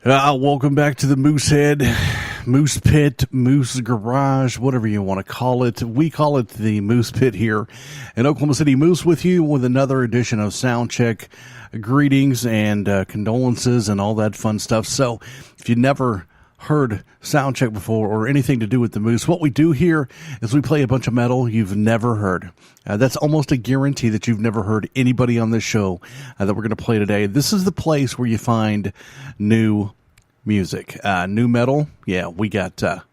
Welcome back to the Moosehead, Moose Pit, Moose Garage, whatever you want to call it. We call it the Moose Pit here in Oklahoma City. Moose with you with another edition of Soundcheck. Greetings and condolences and all that fun stuff. So if you never heard Soundcheck before or anything to do with the Moose, what we do here is we play a bunch of metal you've never heard. That's almost a guarantee that you've never heard anybody on this show that we're going to play today. This is the place where you find new music, new metal. Yeah, we got that.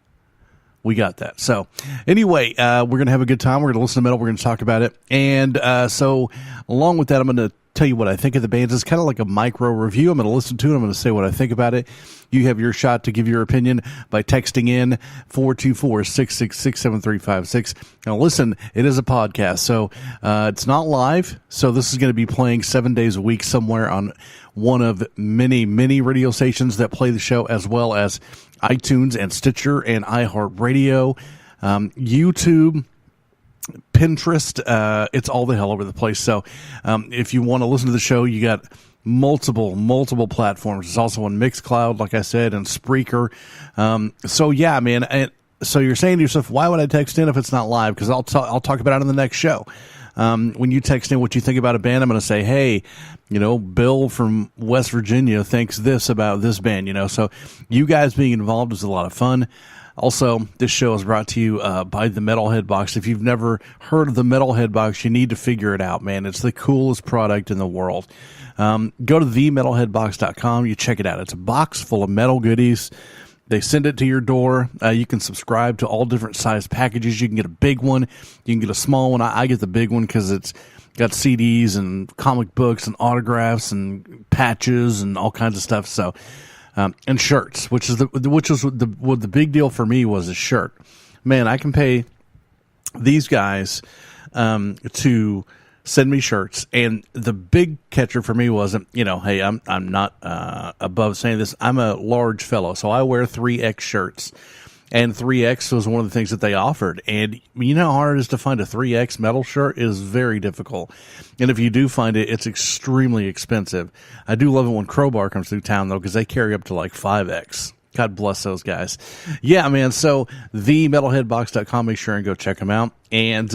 So anyway, we're going to have a good time. We're going to listen to metal. We're going to talk about it. And so along with that, I'm going to tell you what I think of the bands. It's kind of like a micro review. I'm going to listen to it. I'm going to say what I think about it. You have your shot to give your opinion by texting in 424-666-7356. Now listen, it is a podcast, so it's not live. So this is going to be playing 7 days a week somewhere on one of many radio stations that play the show, as well as iTunes and Stitcher and iheart-radio, YouTube, Pinterest. It's all the hell over the place. So if you want to listen to the show, you got multiple platforms. It's also on Mixcloud, like I said, and Spreaker. So yeah, man. And so you're saying to yourself, why would I text in if it's not live? Because I'll talk about it in the next show. When you text in what you think about a band, I'm going to say, hey, Bill from West Virginia thinks this about this band, So you guys being involved is a lot of fun. Also, this show is brought to you by the Metalhead Box. If you've never heard of the Metalhead Box, you need to figure it out, man. It's the coolest product in the world. Go to themetalheadbox.com. You check it out. It's a box full of metal goodies. They send it to your door. You can subscribe to all different size packages. You can get a big one. You can get a small one. I get the big one because it's got CDs and comic books and autographs and patches and all kinds of stuff. So, and shirts, which was the big deal for me was a shirt. Man, I can pay these guys to send me shirts, and the big catcher for me wasn't, hey, I'm not above saying this. I'm a large fellow, so I wear 3X shirts, and 3X was one of the things that they offered. And you know how hard it is to find a 3X metal shirt? It is very difficult, and if you do find it, it's extremely expensive. I do love it when Crowbar comes through town, though, because they carry up to like 5X. God bless those guys. Yeah, man. So themetalheadbox.com, make sure and go check them out. And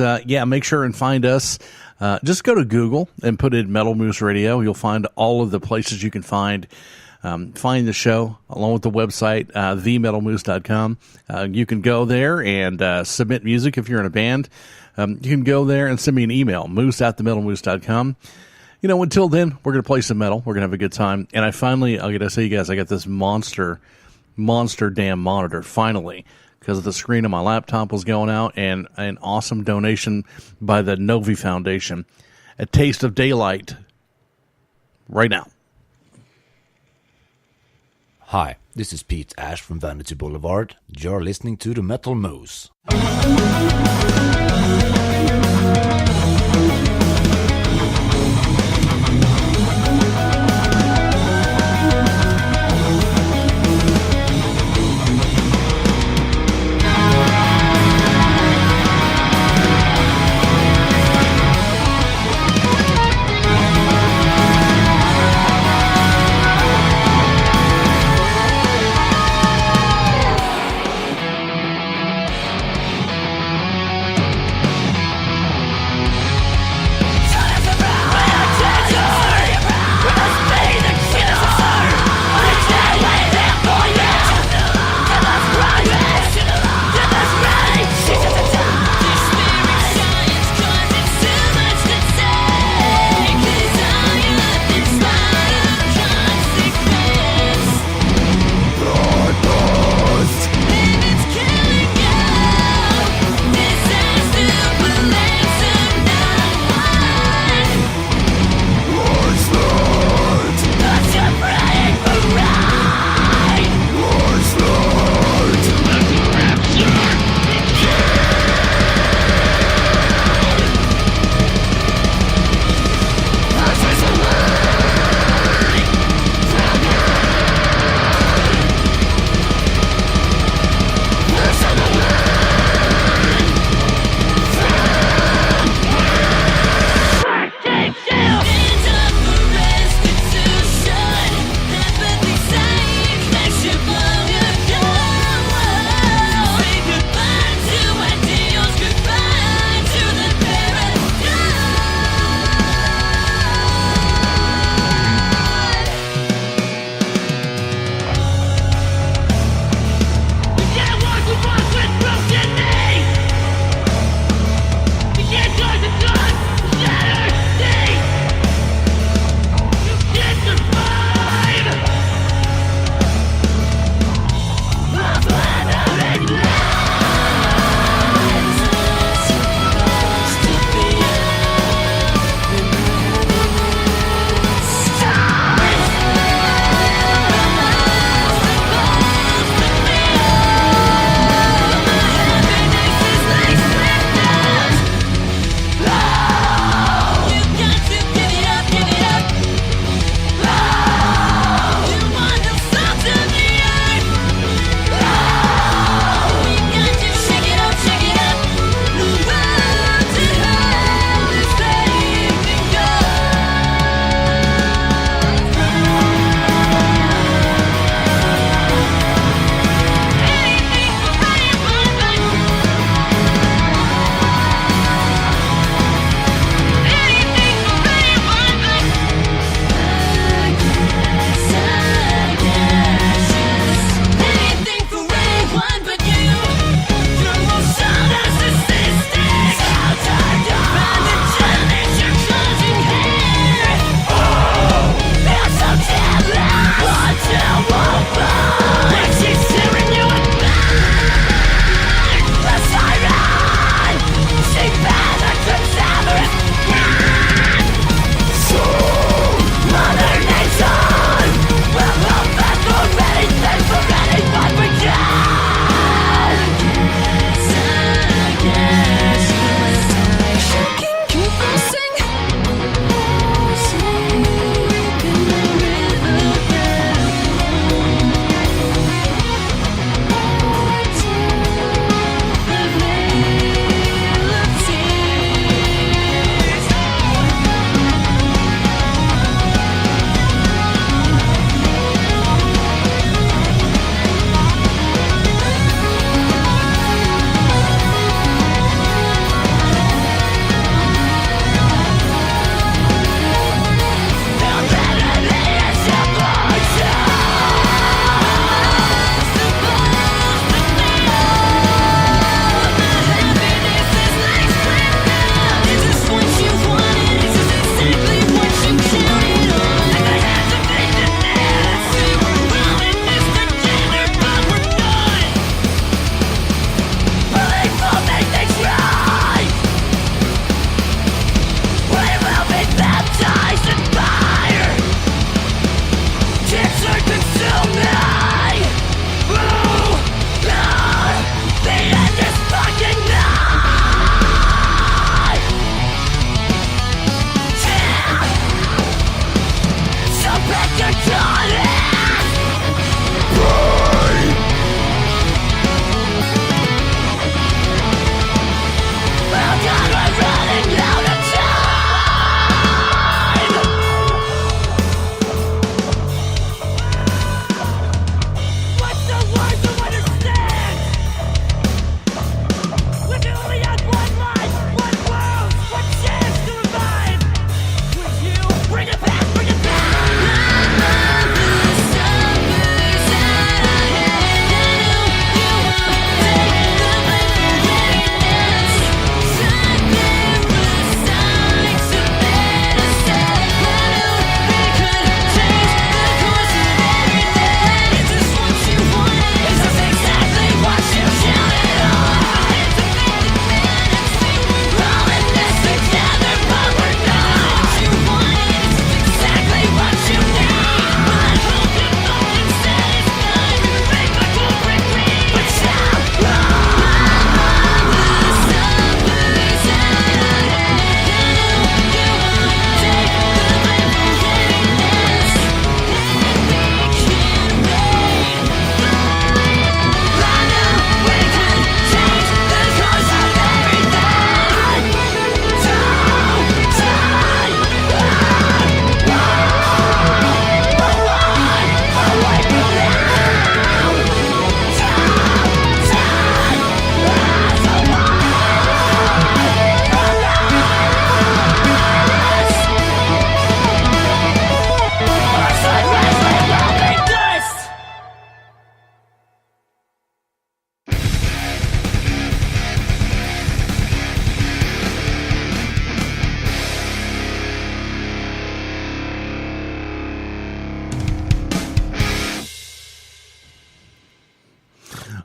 make sure and find us. Just go to Google and put in Metal Moose Radio. You'll find all of the places you can find the show, along with the website, themetalmoose.com. You can go there and submit music if you're in a band. You can go there and send me an email, moose@themetalmoose.com. Until then, we're going to play some metal. We're going to have a good time. And I got to say, you guys, I got this monster damn monitor, finally, because the screen on my laptop was going out, and an awesome donation by the Novi Foundation. A taste of daylight right now. Hi, this is Pete Ash from Vanity Boulevard. You're listening to the Metal Moose.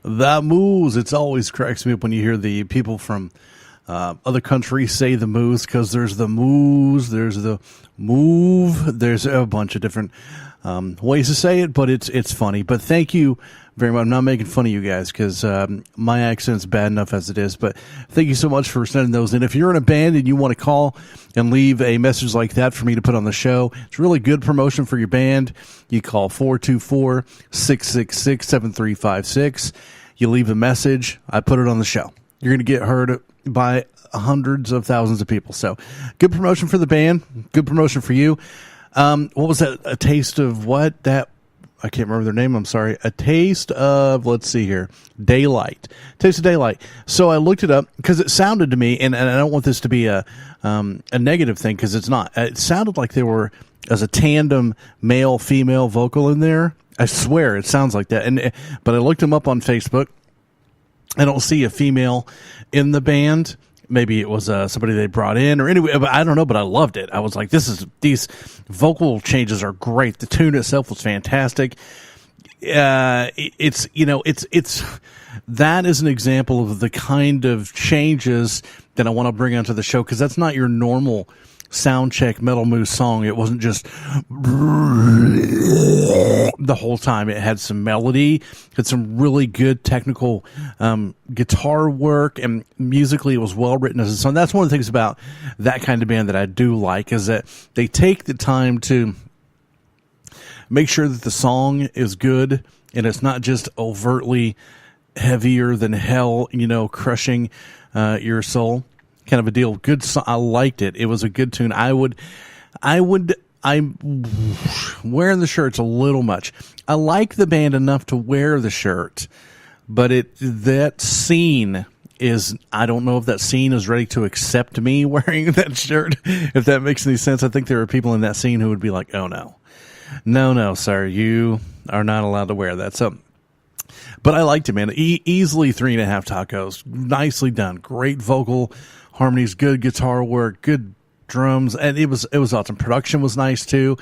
The moose. It's always cracks me up when you hear the people from other countries say the moose, because there's the moose, there's the move, there's a bunch of different ways to say it, but it's funny. But thank you very much. I'm not making fun of you guys, because my accent's bad enough as it is, but thank you so much for sending those in. If you're in a band and you want to call and leave a message like that for me to put on the show, it's really good promotion for your band. You call 424-666-7356. You leave a message. I put it on the show. You're going to get heard by hundreds of thousands of people. So good promotion for the band. Good promotion for you. What was that? A taste of what? That I can't remember their name. I'm sorry. A taste of, let's see here, Daylight. Taste of Daylight. So I looked it up because it sounded to me, and I don't want this to be a negative thing, because it's not. It sounded like there were as a tandem male-female vocal in there. I swear it sounds like that. But I looked them up on Facebook. I don't see a female in the band. Maybe it was somebody they brought in, or anyway, but I don't know, but I loved it. I was like, these vocal changes are great. The tune itself was fantastic. That is an example of the kind of changes that I want to bring onto the show, because that's not your normal Soundcheck Metal Moose song. It wasn't just the whole time. It had some melody, had some really good technical guitar work, and musically it was well written as a song. That's one of the things about that kind of band that I do like, is that they take the time to make sure that the song is good and it's not just overtly heavier than hell, crushing your soul kind of a deal. Good song. I liked it. It was a good tune. I'm wearing the shirt's a little much. I like the band enough to wear the shirt, but that scene is, I don't know if that scene is ready to accept me wearing that shirt, if that makes any sense. I think there are people in that scene who would be like, oh no, sir, you are not allowed to wear that. So, but I liked it, man. Easily 3.5 tacos. Nicely done. Great vocal harmonies, good guitar work, good drums, and it was awesome. Production was nice too.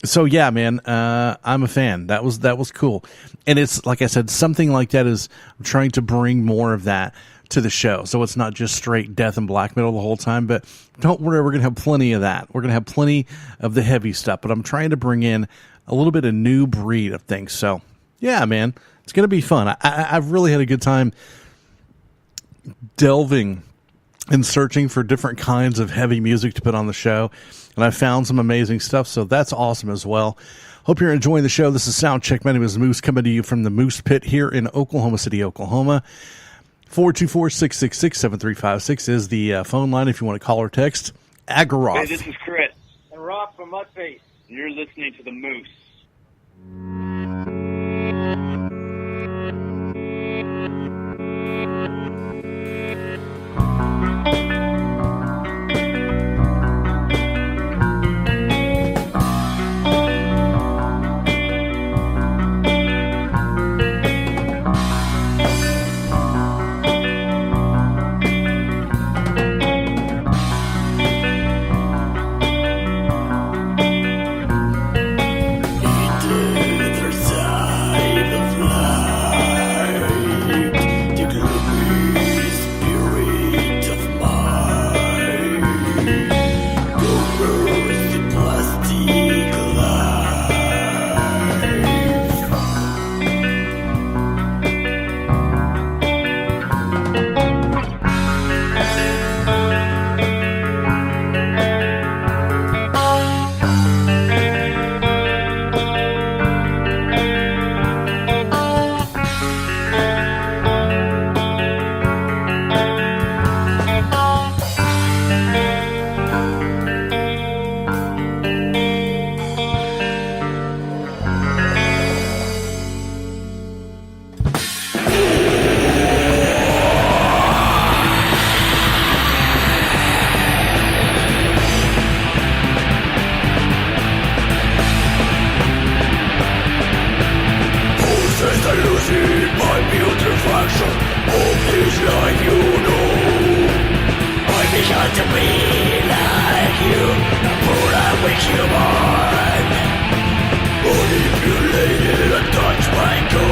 So yeah, man, I'm a fan. That was cool. And it's, like I said, something like that is, I'm trying to bring more of that to the show. So it's not just straight death and black metal the whole time, but don't worry, we're going to have plenty of that. We're going to have plenty of the heavy stuff, but I'm trying to bring in a little bit of new breed of things. So yeah, man, it's going to be fun. I've really had a good time delving and searching for different kinds of heavy music to put on the show, and I found some amazing stuff, so that's awesome as well. Hope you're enjoying the show. This is Soundcheck. My name is Moose, coming to you from the Moose Pit here in Oklahoma City, Oklahoma. 424-666-7356 is the phone line if you want to call or text. Agaroth. Hey, this is Chris. And RAWK from Mudface. And you're listening to the Moose. Manipulated and touched by God.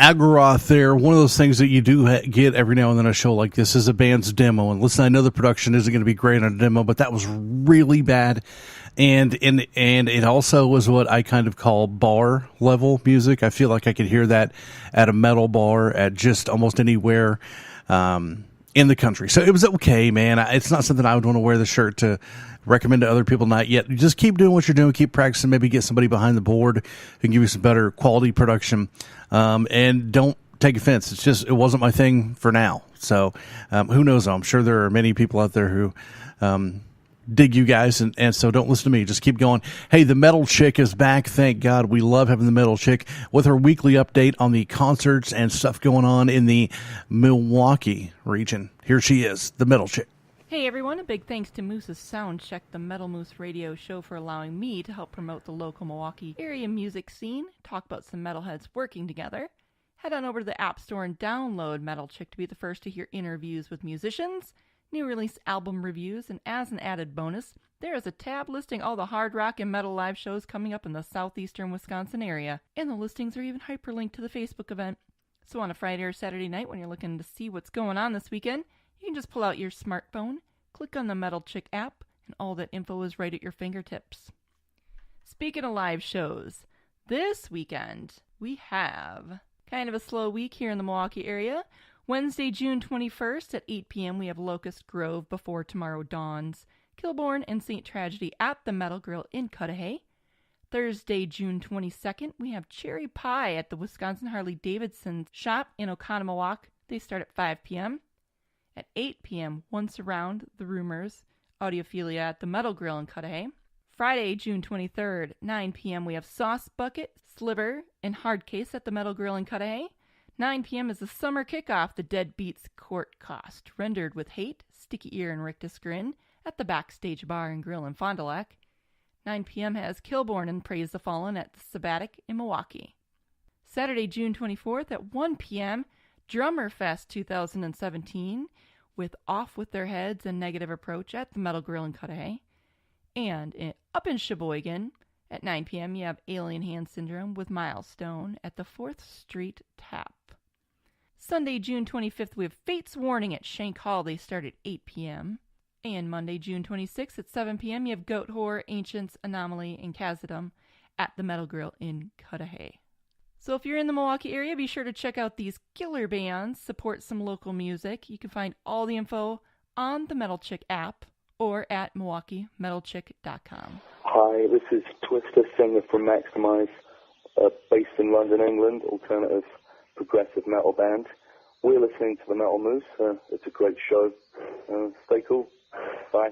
Agroth there. One of those things that you do get every now and then on a show like this is a band's demo. And listen, I know the production isn't going to be great on a demo, but that was really bad. And it also was what I kind of call bar level music. I feel like I could hear that at a metal bar at just almost anywhere in the country. So it was okay, man. It's not something I would want to wear the shirt to recommend to other people. Not yet. Just keep doing what you're doing. Keep practicing. Maybe get somebody behind the board who can give you some better quality production. And don't take offense. It's just, it wasn't my thing for now. So who knows? I'm sure there are many people out there who dig you guys, and so don't listen to me. Just keep going. Hey, the Metal Chick is back. Thank God. We love having the Metal Chick with her weekly update on the concerts and stuff going on in the Milwaukee region. Here she is, the Metal Chick. Hey everyone, a big thanks to Moose's Soundcheck, the Metal Moose radio show, for allowing me to help promote the local Milwaukee area music scene, talk about some metalheads working together. Head on over to the App Store and download Metal Chick to be the first to hear interviews with musicians, new release album reviews, and as an added bonus, there is a tab listing all the hard rock and metal live shows coming up in the southeastern Wisconsin area, and the listings are even hyperlinked to the Facebook event. So on a Friday or Saturday night when you're looking to see what's going on this weekend, you can just pull out your smartphone, click on the Metal Chick app, and all that info is right at your fingertips. Speaking of live shows, this weekend we have kind of a slow week here in the Milwaukee area. Wednesday, June 21st at 8 p.m. we have Locust Grove Before Tomorrow Dawns, Kilbourne, and St. Tragedy at the Metal Grill in Cudahy. Thursday, June 22nd, we have Cherry Pie at the Wisconsin Harley-Davidson shop in Oconomowoc. They start at 5 p.m. At 8 p.m., Once Around, The Rumors, Audiophilia at the Metal Grill in Cudahy. Friday, June 23rd, 9 p.m., we have Sauce Bucket, Sliver, and Hardcase at the Metal Grill in Cudahy. 9 p.m. is the summer kickoff, the Dead Beats Court Cost, Rendered with Hate, Sticky Ear, and Rictus Grin at the Backstage Bar and Grill in Fond du Lac. 9 p.m. has Kilbourne and Praise the Fallen at the Sabbatic in Milwaukee. Saturday, June 24th at 1 p.m., Drummer Fest 2017 with Off With Their Heads and Negative Approach at the Metal Grill in Cudahy. And up in Sheboygan at 9 p.m. you have Alien Hand Syndrome with Milestone at the 4th Street Tap. Sunday, June 25th, we have Fate's Warning at Shank Hall. They start at 8 p.m. And Monday, June 26th at 7 p.m. you have Goat Whore, Ancients, Anomaly, and Khazadam at the Metal Grill in Cudahy. So if you're in the Milwaukee area, be sure to check out these killer bands, support some local music. You can find all the info on the Metal Chick app or at MilwaukeeMetalChick.com. Hi, this is Twister, singer from Maximize, based in London, England, alternative progressive metal band. We're listening to the Metal Moose. It's a great show. Stay cool. Bye.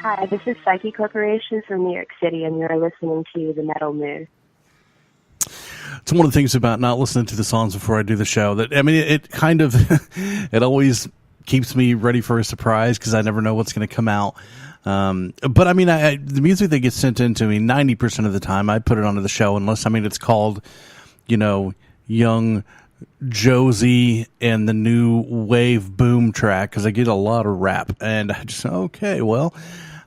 Hi, this is Psyche Corporation from New York City, and you're listening to The Metal Moose. It's one of the things about not listening to the songs before I do the show that, I mean, it kind of, it always keeps me ready for a surprise because I never know what's going to come out. But I mean, the music that gets sent in to me 90% of the time, I put it onto the show unless, I mean, it's called, you know, Young Josie and the new Wave Boom track, because I get a lot of rap and I just, okay, well,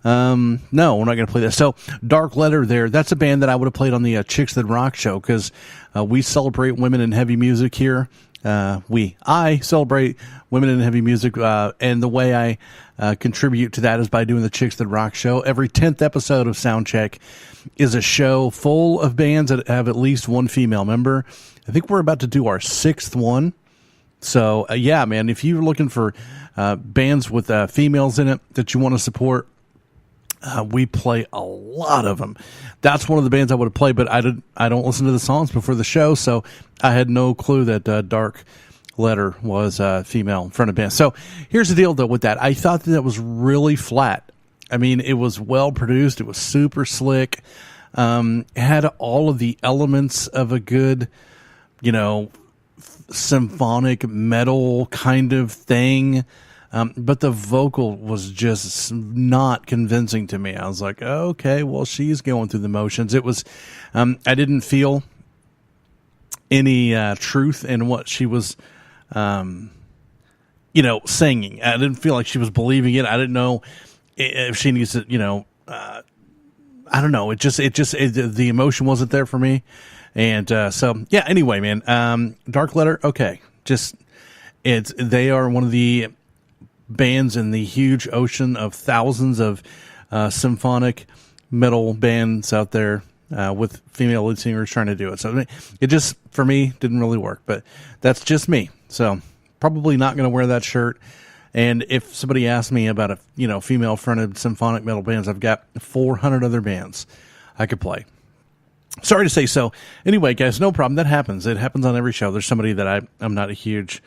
no, we're not going to play that. So Dark Letter there, that's a band that I would have played on the CHIX That Rock show, because we celebrate women in heavy music here. I celebrate women in heavy music, and the way I contribute to that is by doing the CHIX That Rock show. Every 10th episode of Soundcheck is a show full of bands that have at least one female member. I think we're about to do our 6th one. So, yeah, man, if you're looking for bands with females in it that you want to support, we play a lot of them. That's one of the bands I would have played, but I don't listen to the songs before the show, so I had no clue that Dark Letter was female front of band. So here's the deal, though, with that. I thought that was really flat. I mean, it was well produced. It was super slick. It had all of the elements of a good, you know, symphonic metal kind of thing. But the vocal was just not convincing to me. I was like, okay, well, she's going through the motions. It was, I didn't feel any truth in what she was, you know, singing. I didn't feel like she was believing it. I didn't know if she needs to, you know, I don't know. The emotion wasn't there for me. And so, yeah, anyway, man, Dark Letter, okay. They are one of the bands in the huge ocean of thousands of symphonic metal bands out there with female lead singers trying to do it. So it just, for me, didn't really work. But that's just me. So probably not going to wear that shirt. And if somebody asks me about a, you know, female-fronted symphonic metal bands, I've got 400 other bands I could play. Sorry to say so. Anyway, guys, no problem. That happens. It happens on every show. There's somebody that I'm not a huge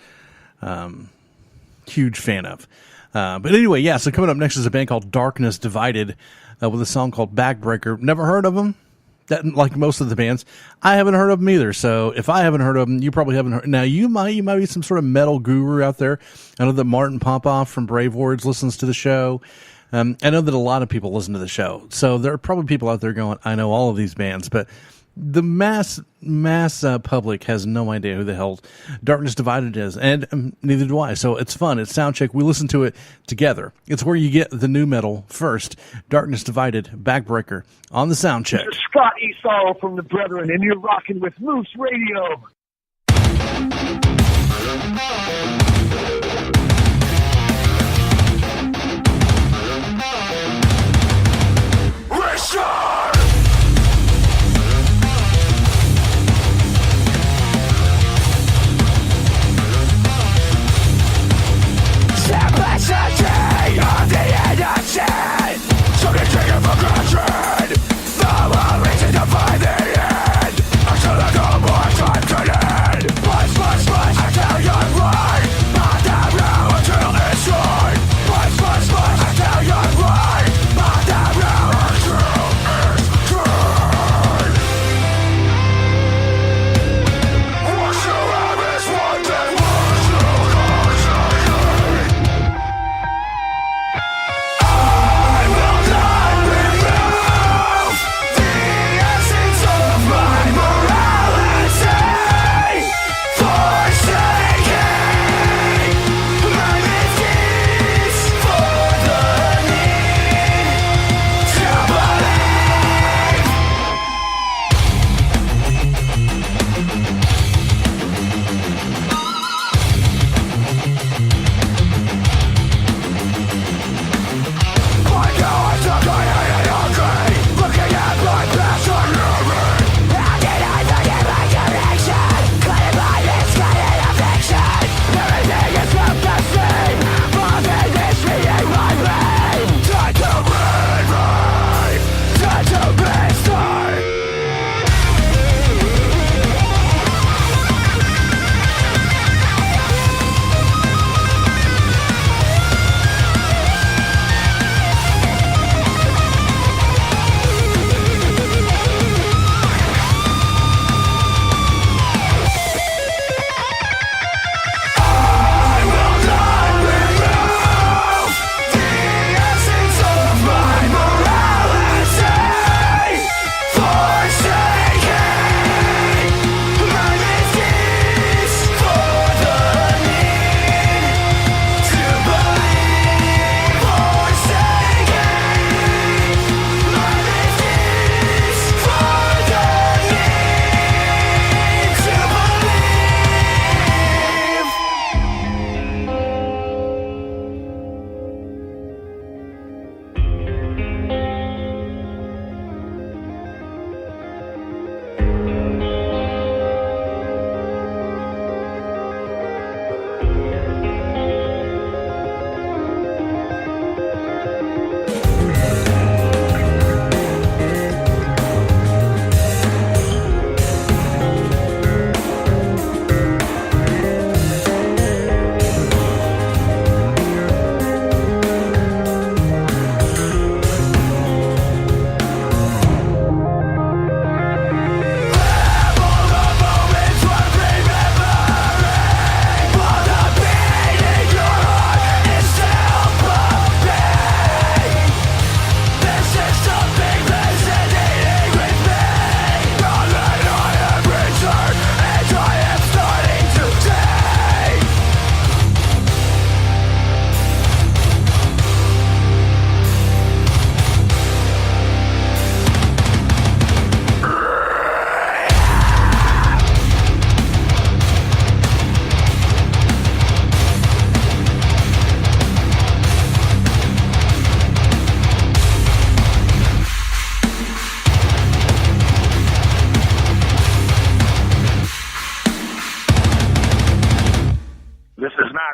fan of. But anyway, yeah, so coming up next is a band called Darkness Divided with a song called Backbreaker. Never heard of them. That, like most of the bands, I haven't heard of them either. So if I haven't heard of them, you probably haven't heard. Now, you might be some sort of metal guru out there. I know that Martin Popoff from Brave Words listens to the show. I know that a lot of people listen to the show. So there are probably people out there going, I know all of these bands, but the mass public has no idea who the hell Darkness Divided is, and neither do I. So it's fun. It's Soundcheck. We listen to it together. It's where you get the new metal first. Darkness Divided, Backbreaker on the Soundcheck. This is Scott Esau from the Brethren, and you're rocking with Moose Radio. I tell you right.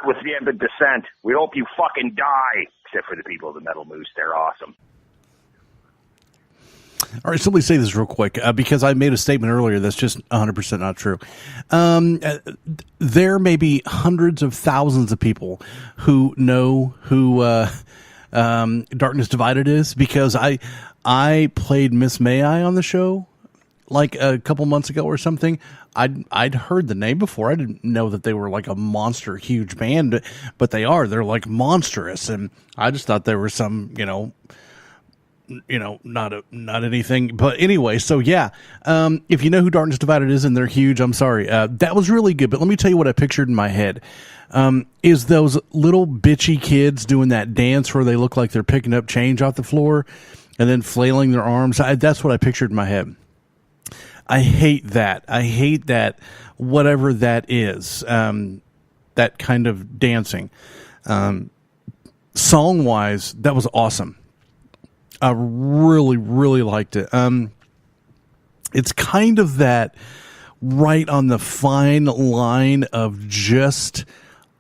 with the end of Descent. We hope you fucking die. Except for the people of the Metal Moose. They're awesome. All right, so let me say this real quick, because I made a statement earlier that's just 100% not true. There may be hundreds of thousands of people who know who Darkness Divided is, because I played Miss May I on the show like a couple months ago or something. I'd heard the name before. I didn't know that they were like a monster huge band, but they are. They're like monstrous, and I just thought they were some, not anything. But anyway, so yeah, if you know who Darkness Divided is and they're huge, I'm sorry. That was really good. But let me tell you what I pictured in my head. Is those little bitchy kids doing that dance where they look like they're picking up change off the floor and then flailing their arms. That's what I pictured in my head. I hate that. I hate that, whatever that is, that kind of dancing. Song-wise, that was awesome. I really, really liked it. It's kind of that right on the fine line of just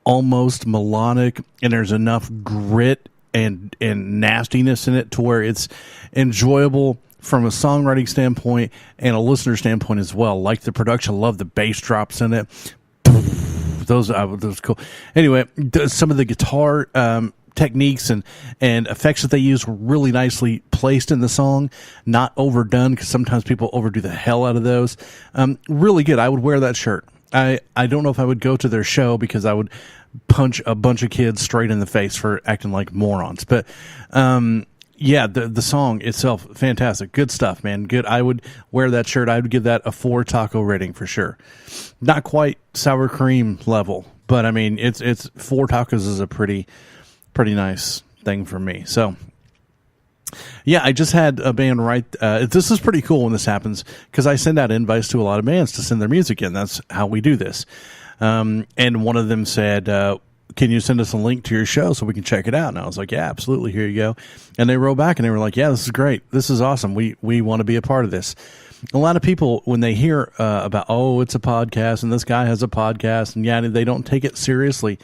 almost melodic, and there's enough grit and nastiness in it to where it's enjoyable from a songwriting standpoint and a listener standpoint as well. Like the production, I love the bass drops in it. Those cool. Anyway, some of the guitar techniques and effects that they use were really nicely placed in the song, not overdone, because sometimes people overdo the hell out of those. Really good. I would wear that shirt. I don't know if I would go to their show, because I would punch a bunch of kids straight in the face for acting like morons. But yeah, the song itself, fantastic. Good stuff, man. Good. I would wear that shirt. I would give that a 4 taco rating for sure. Not quite sour cream level, but I mean, it's 4 tacos is a pretty nice thing for me. So yeah, I just had a band write, this is pretty cool when this happens, because I send out invites to a lot of bands to send their music in. That's how we do this. And one of them said, can you send us a link to your show so we can check it out? And I was like, yeah, absolutely. Here you go. And they wrote back and they were like, yeah, this is great. This is awesome. We want to be a part of this. A lot of people, when they hear about, it's a podcast and this guy has a podcast, and yeah, they don't take it seriously.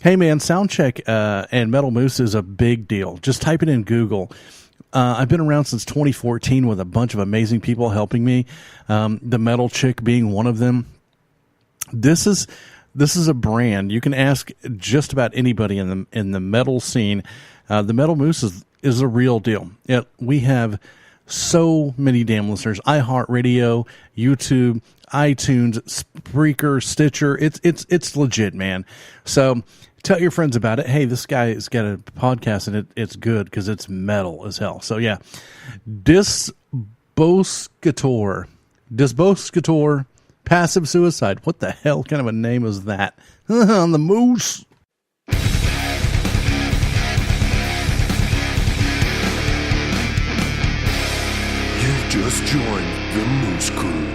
Hey man, Soundcheck and Metal Moose is a big deal. Just type it in Google. I've been around since 2014 with a bunch of amazing people helping me. The Metal Chick being one of them. This is a brand. You can ask just about anybody in the metal scene. The Metal Moose is a real deal. We have so many damn listeners. iHeart-Radio, YouTube, iTunes, Spreaker, Stitcher. It's legit, man. So tell your friends about it. Hey, this guy has got a podcast and it's good because it's metal as hell. So yeah, Disboscator, Passive Suicide. What the hell kind of a name is that? On the Moose. You've just joined the Moose Crew.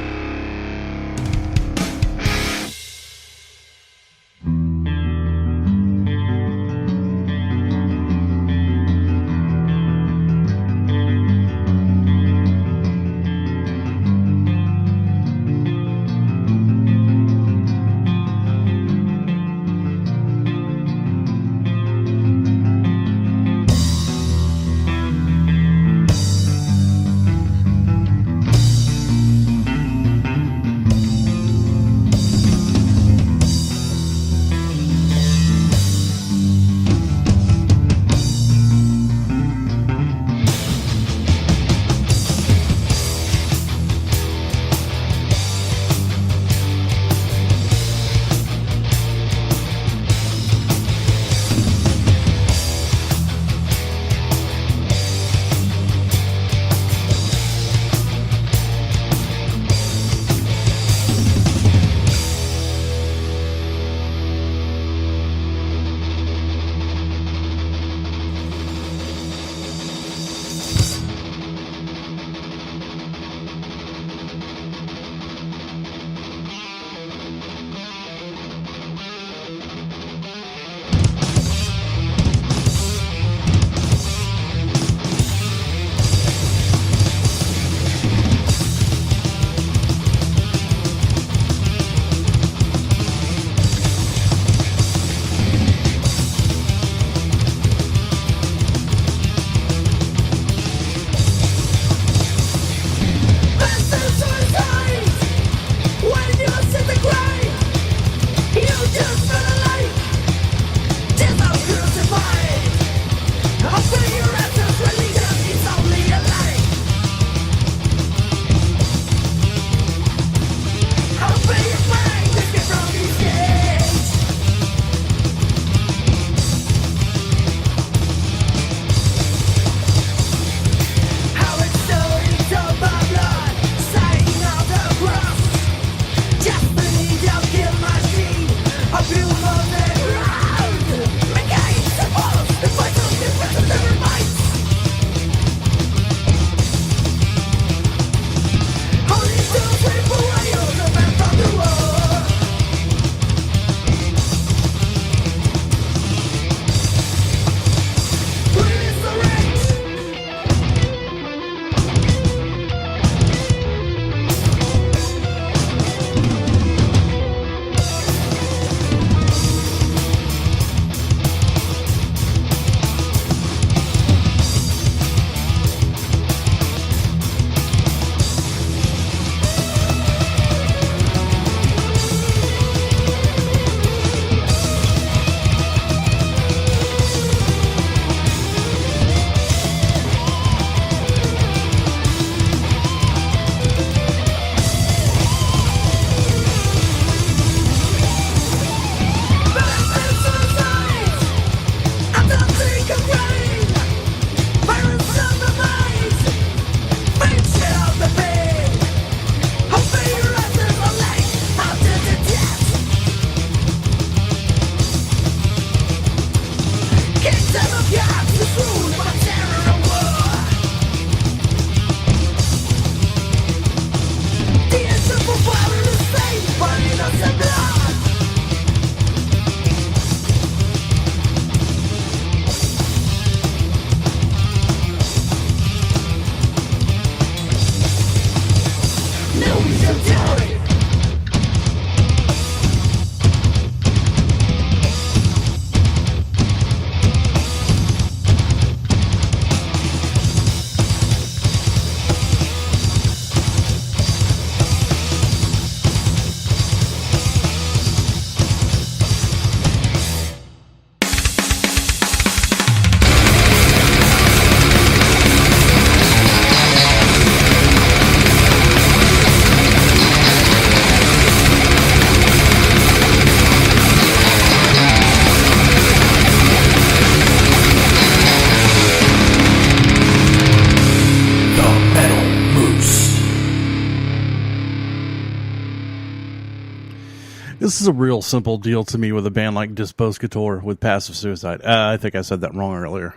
This is a real simple deal to me with a band like Dispose Couture with Passive Suicide. I think I said that wrong earlier.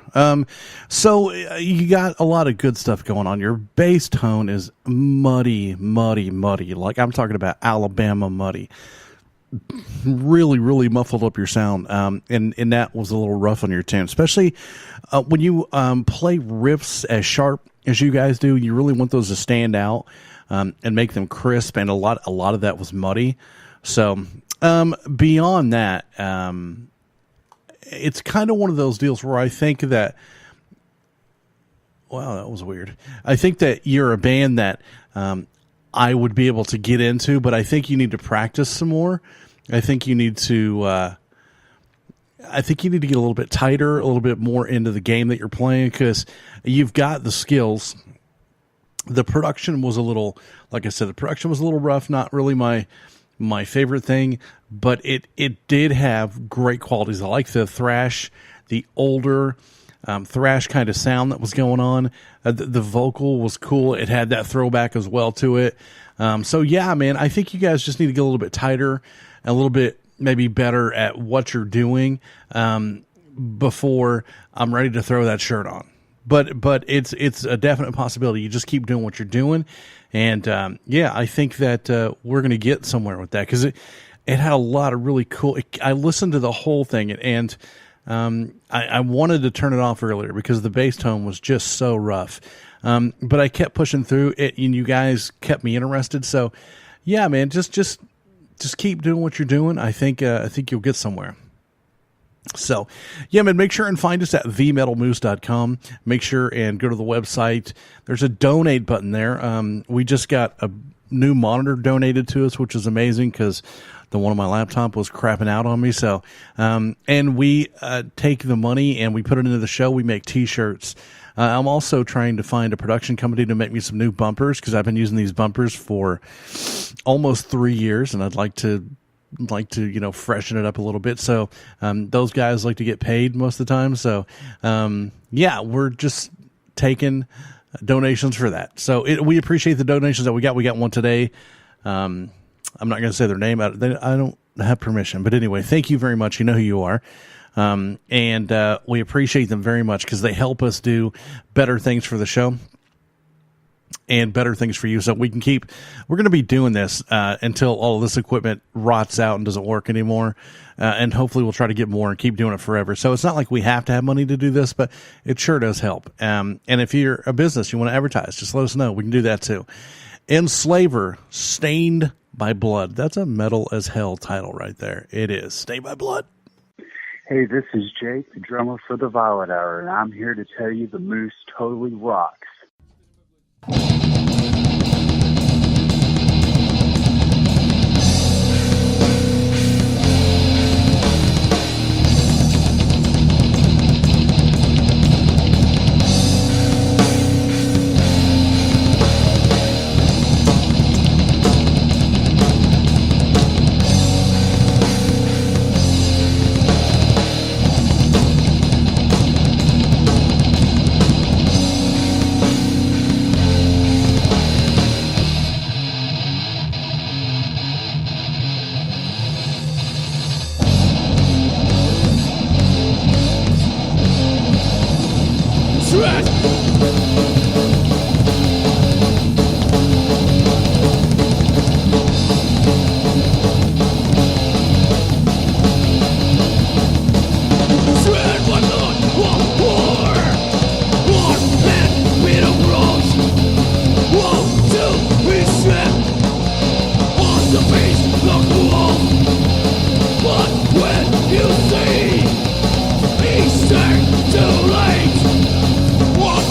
So you got a lot of good stuff going on. Your bass tone is muddy. Like I'm talking about Alabama muddy. Really, really muffled up your sound. And that was a little rough on your tune, especially when you play riffs as sharp as you guys do. You really want those to stand out and make them crisp. And a lot of that was muddy. So beyond that, it's kind of one of those deals where I think that, wow, that was weird. I think that you're a band that I would be able to get into, but I think you need to practice some more. I think you need to get a little bit tighter, a little bit more into the game that you're playing, because you've got the skills. The production was a little, like I said, the production was a little rough, not really my favorite thing, but it did have great qualities. I like the thrash, the older thrash kind of sound that was going on. The vocal was cool. It had that throwback as well to it. So yeah, man, I think you guys just need to get a little bit tighter, a little bit maybe better at what you're doing before I'm ready to throw that shirt on. But it's a definite possibility. You just keep doing what you're doing. And yeah, I think that we're going to get somewhere with that, because it had a lot of really cool. I listened to the whole thing, and I wanted to turn it off earlier because the bass tone was just so rough. But I kept pushing through it, and you guys kept me interested. So yeah, man, just keep doing what you're doing. I think you'll get somewhere. So, yeah, man, make sure and find us at themetalmoose.com. Make sure and go to the website. There's a donate button there. We just got a new monitor donated to us, which is amazing because the one on my laptop was crapping out on me. So, and we take the money and we put it into the show. We make T-shirts. I'm also trying to find a production company to make me some new bumpers, because I've been using these bumpers for almost 3 years, and I'd like to freshen it up a little bit. So those guys like to get paid most of the time. So yeah, we're just taking donations for that. So we appreciate the donations that we got. We got one today. I'm not going to say their name. I don't have permission, but anyway, thank you very much. You know who you are. And we appreciate them very much, because they help us do better things for the show and better things for you, so we're going to be doing this until all of this equipment rots out and doesn't work anymore, and hopefully we'll try to get more and keep doing it forever. So it's not like we have to have money to do this, but it sure does help. And if you're a business, you want to advertise, just let us know. We can do that too. Enslaver, Stained by Blood. That's a metal as hell title right there. It is. Stained by Blood. Hey, this is Jake, the drummer for the Violet Hour, and I'm here to tell you the Moose totally rocks. Eastern too late. What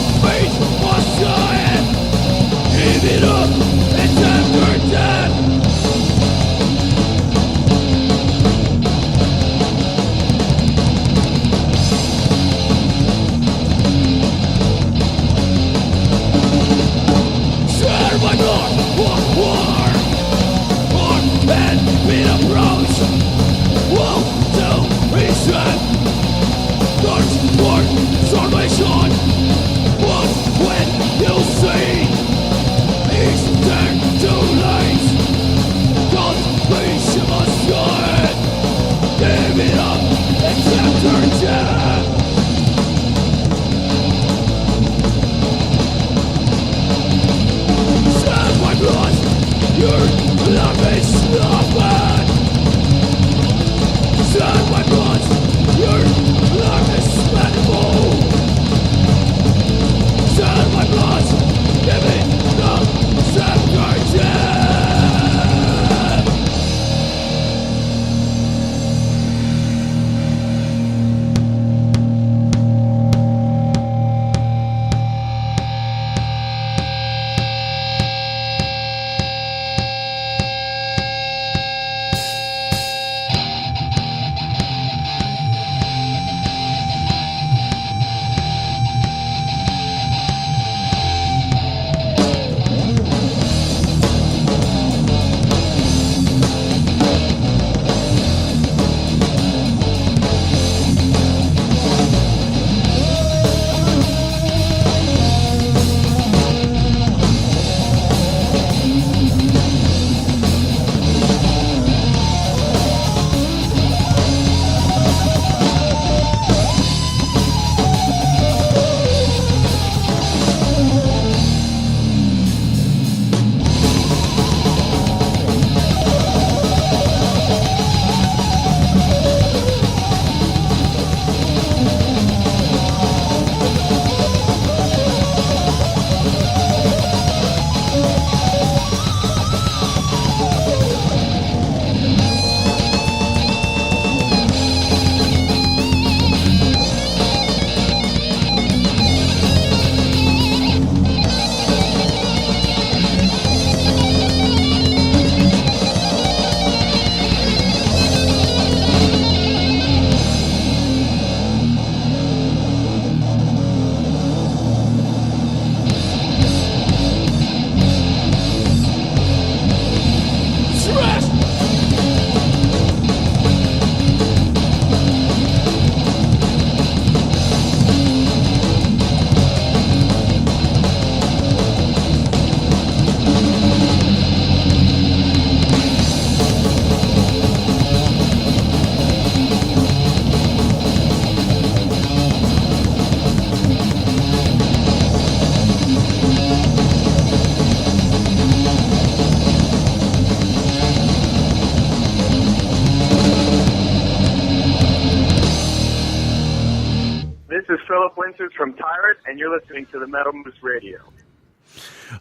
This is Philip Winters from Tyrant, and you're listening to the Metal Moose Radio.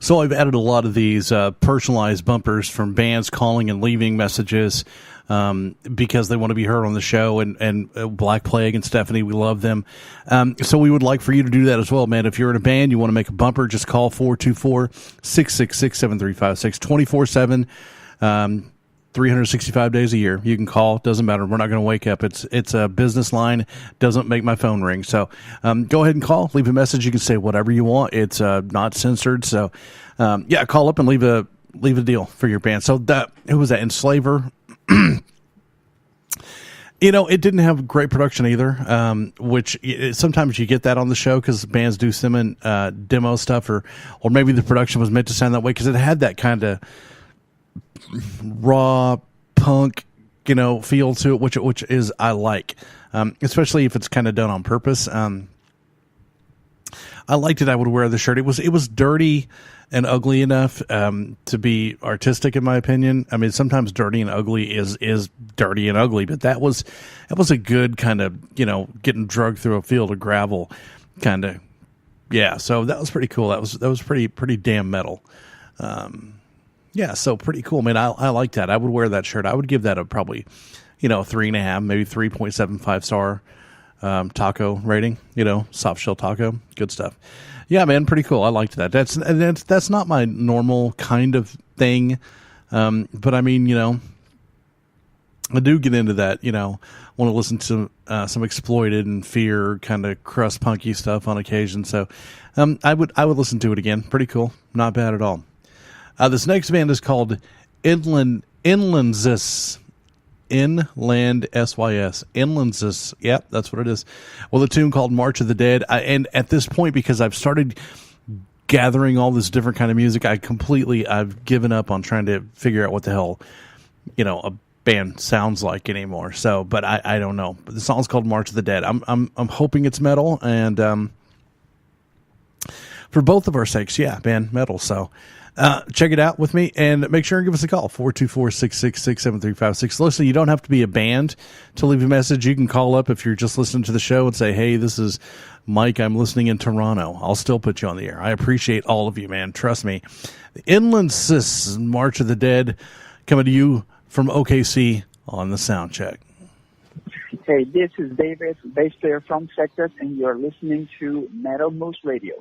So I've added a lot of these personalized bumpers from bands calling and leaving messages because they want to be heard on the show, and Black Plague and Stephanie, we love them. So we would like for you to do that as well, man. If you're in a band, you want to make a bumper, just call 424-666-7356, 24/7, 365 days a year. You can call. Doesn't matter. We're not going to wake up. It's a business line. Doesn't make my phone ring. So go ahead and call. Leave a message. You can say whatever you want. It's not censored. So call up and leave a deal for your band. So who was that? Enslaver. It didn't have great production either, which sometimes you get that on the show because bands do send in demo stuff, or maybe the production was meant to sound that way because it had that kind of raw punk, feel to it, which is I like, especially if it's kind of done on purpose. I liked it. I would wear the shirt. It was dirty and ugly enough to be artistic, in my opinion. I mean, sometimes dirty and ugly is dirty and ugly, but that was a good kind of getting drugged through a field of gravel kind of. Yeah, so that was pretty cool. That was pretty damn metal. Yeah, so pretty cool, man. I like that. I would wear that shirt. I would give that a probably, 3.5, maybe 3.75 star taco rating. Soft shell taco, good stuff. Yeah, man, pretty cool. I liked that. That's not my normal kind of thing, but I mean, I do get into that. Want to listen to some Exploited and Fear kind of crust punky stuff on occasion. So I would listen to it again. Pretty cool. Not bad at all. This next band is called Inland SYS. Yep, that's what it is. Well, the tune called March of the Dead. And at this point, because I've started gathering all this different kind of music, I've given up on trying to figure out what the hell, a band sounds like anymore. So, but I don't know. But the song's called March of the Dead. I'm hoping it's metal, and for both of our sakes, yeah, band metal. So. Check it out with me and make sure and give us a call, 424-666-7356. Listen, you don't have to be a band to leave a message. You can call up if you're just listening to the show and say, hey, this is Mike. I'm listening in Toronto. I'll still put you on the air. I appreciate all of you, man. Trust me. The Inland SYS, March of the Dead, coming to you from OKC on the Soundcheck. Hey, this is David, bass player from Texas, and you're listening to Metal Moose Radio.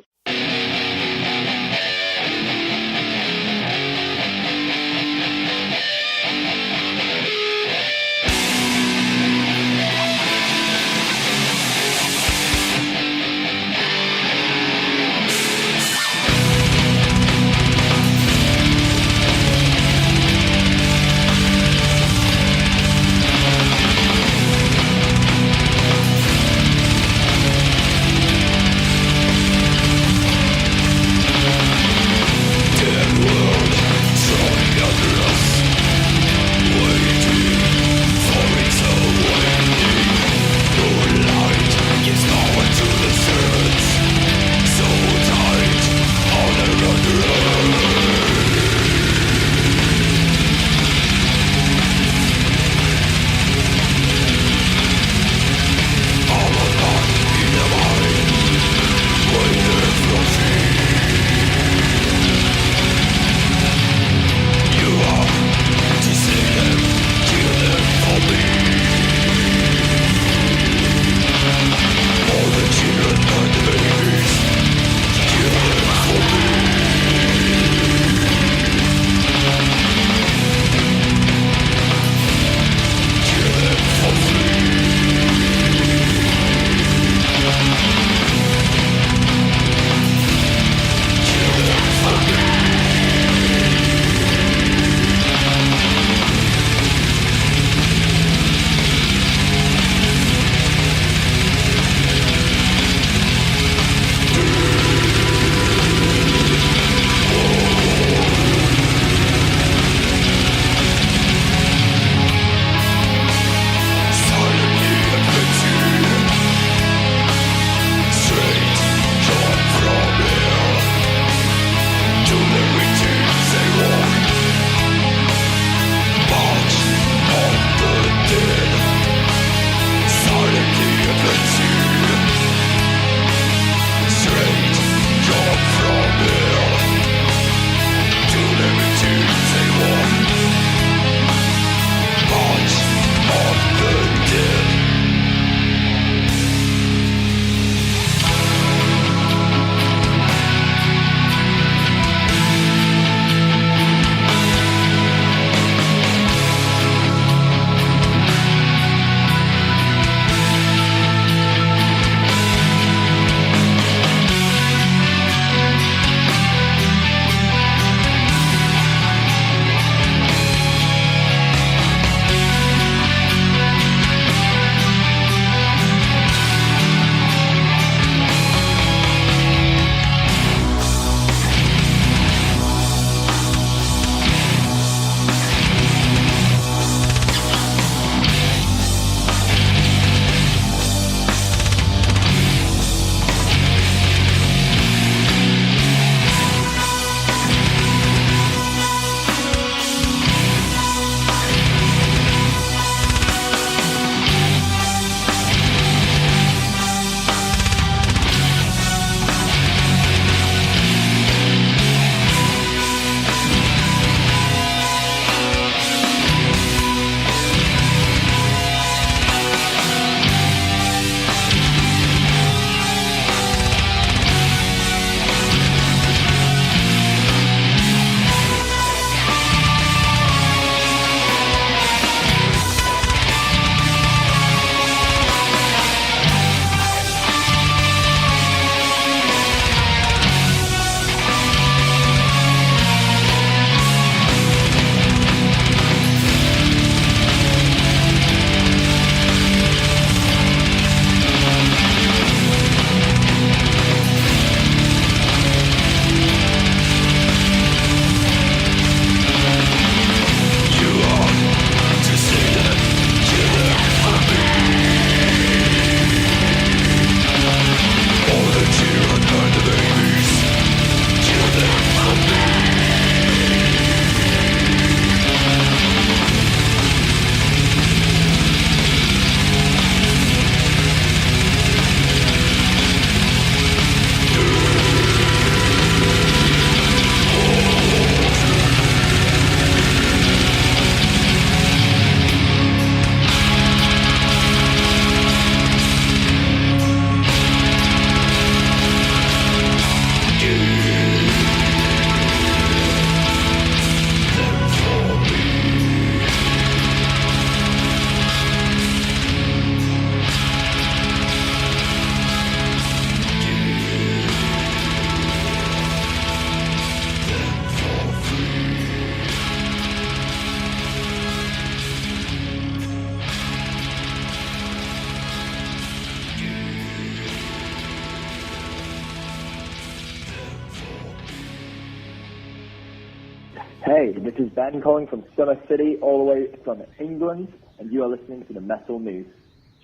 Hey, this is Ben calling from Summer City, all the way from England, and you are listening to the Metal News.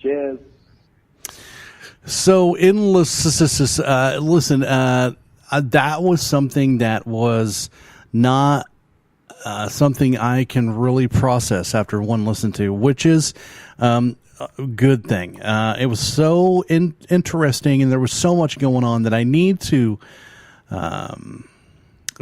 Cheers. So, listen, that was something that was not something I can really process after one listen to, which is a good thing. It was so interesting, and there was so much going on that I need to...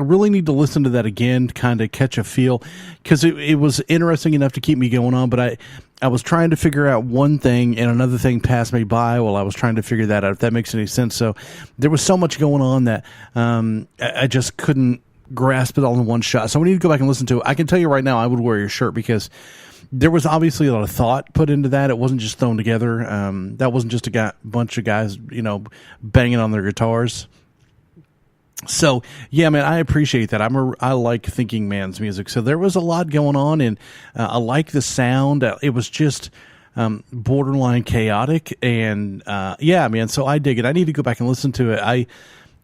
I really need to listen to that again, kind of catch a feel, because it was interesting enough to keep me going on, but I was trying to figure out one thing, and another thing passed me by while I was trying to figure that out, if that makes any sense. So there was so much going on that I just couldn't grasp it all in one shot. So we need to go back and listen to it. I can tell you right now, I would wear your shirt, because there was obviously a lot of thought put into that. It wasn't just thrown together. That wasn't just a bunch of guys, banging on their guitars. So, yeah, man, I appreciate that. I like thinking man's music. So there was a lot going on, and I like the sound. It was just borderline chaotic, and yeah, man, so I dig it. I need to go back and listen to it. I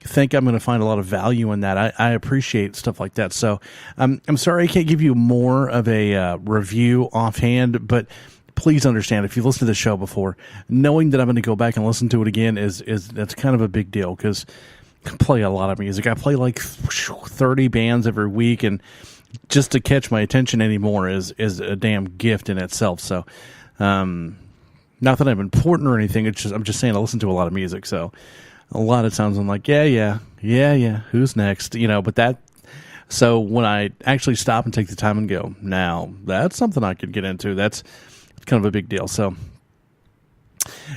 think I'm going to find a lot of value in that. I appreciate stuff like that. So I'm sorry I can't give you more of a review offhand, but please understand, if you've listened to the show before, knowing that I'm going to go back and listen to it again that's kind of a big deal, because I play a lot of music. I play like 30 bands every week, and just to catch my attention anymore is a damn gift in itself. So, not that I'm important or anything. I'm just saying I listen to a lot of music. So, a lot of times I'm like, yeah. Who's next? So when I actually stop and take the time and go, now that's something I could get into. That's kind of a big deal. So.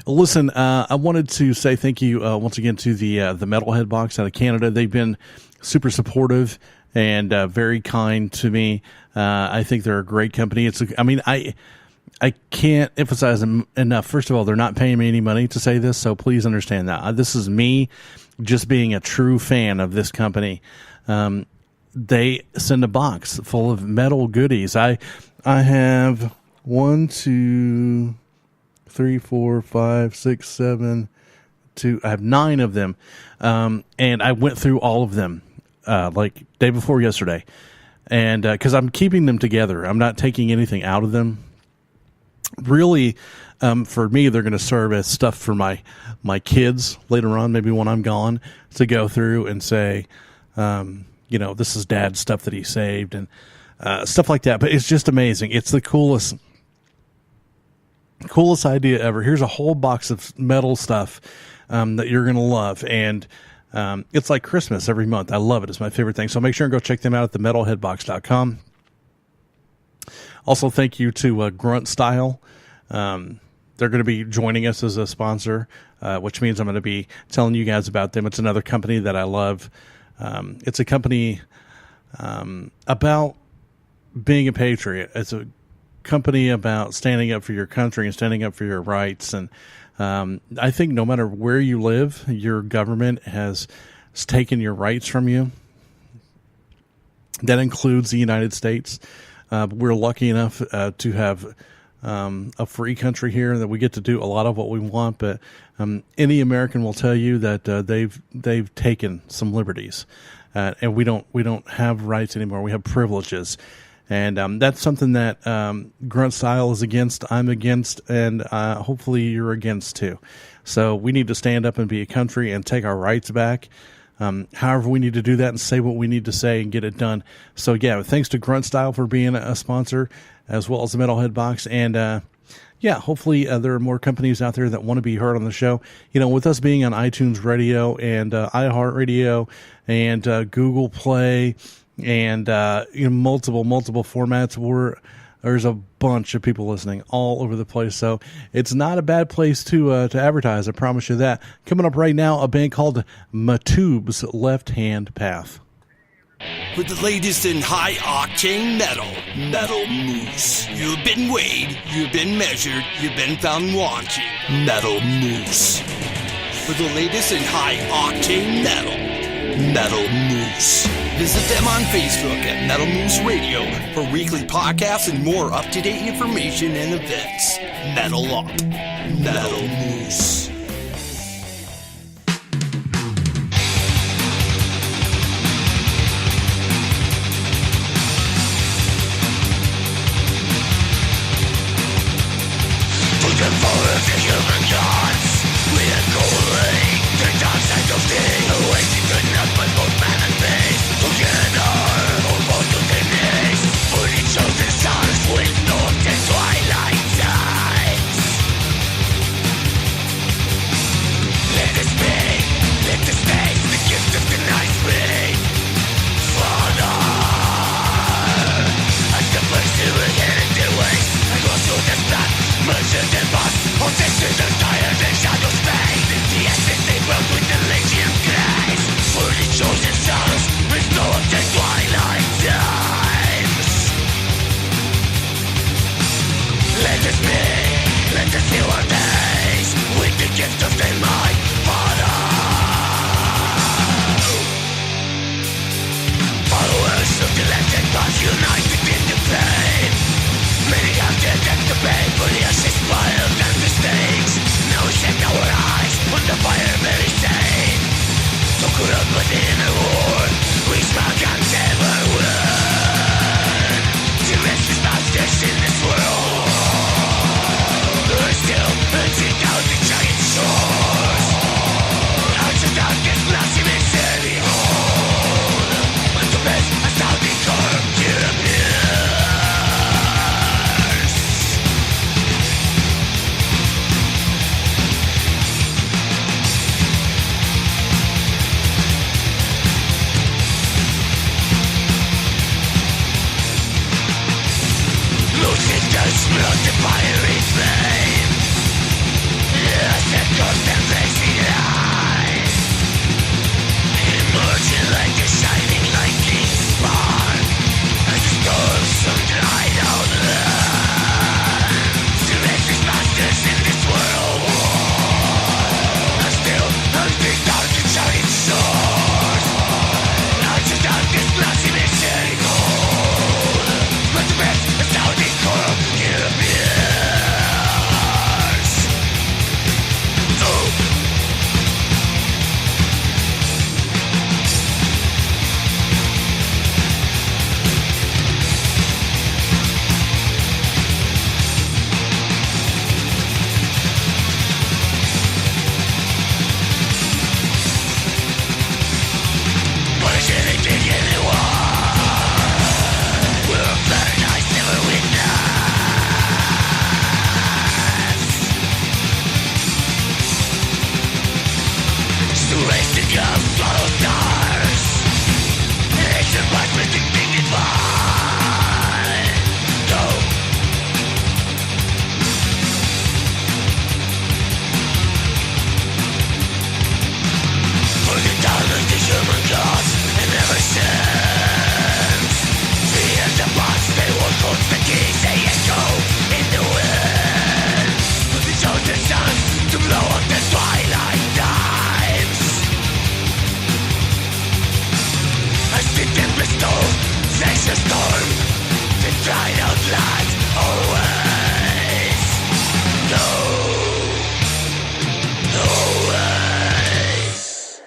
Listen, I wanted to say thank you once again to the Metalhead Box out of Canada. They've been super supportive and very kind to me. I think they're a great company. I can't emphasize them enough. First of all, they're not paying me any money to say this, so please understand that. This is me just being a true fan of this company. They send a box full of metal goodies. I have 1, 2... 3, 4, 5, 6, 7, 2. I have 9 of them, and I went through all of them like day before yesterday, and because I'm keeping them together, I'm not taking anything out of them. Really, for me, they're going to serve as stuff for my kids later on, maybe when I'm gone, to go through and say, this is Dad's stuff that he saved and stuff like that. But it's just amazing. It's the coolest idea ever. Here's a whole box of metal stuff that you're going to love. And it's like Christmas every month. I love it. It's my favorite thing. So make sure and go check them out at themetalheadbox.com. Also, thank you to Grunt Style. They're going to be joining us as a sponsor, which means I'm going to be telling you guys about them. It's another company that I love. It's a company about being a patriot. It's a company about standing up for your country and standing up for your rights. And I think no matter where you live, your government has taken your rights from you. That includes the United States. We're lucky enough to have a free country here that we get to do a lot of what we want. But any American will tell you that they've taken some liberties, and we don't have rights anymore. We have privileges. And that's something that Grunt Style is against, I'm against, and hopefully you're against too. So we need to stand up and be a country and take our rights back. However, we need to do that and say what we need to say and get it done. So, yeah, thanks to Grunt Style for being a sponsor, as well as the Metalhead Box. And, hopefully there are more companies out there that want to be heard on the show. With us being on iTunes Radio and iheart-radio and Google Play, and multiple formats, there's a bunch of people listening all over the place, so it's not a bad place to advertise, I promise you that. Coming up right now, a band called Matube's Left Hand Path. With the latest in high-octane Metal Moose. You've been weighed, you've been measured, you've been found wanting. Metal Moose. With the latest in high-octane Metal Moose. Visit them on Facebook at Metal Moose Radio for weekly podcasts and more up-to-date information and events. Metal Moose.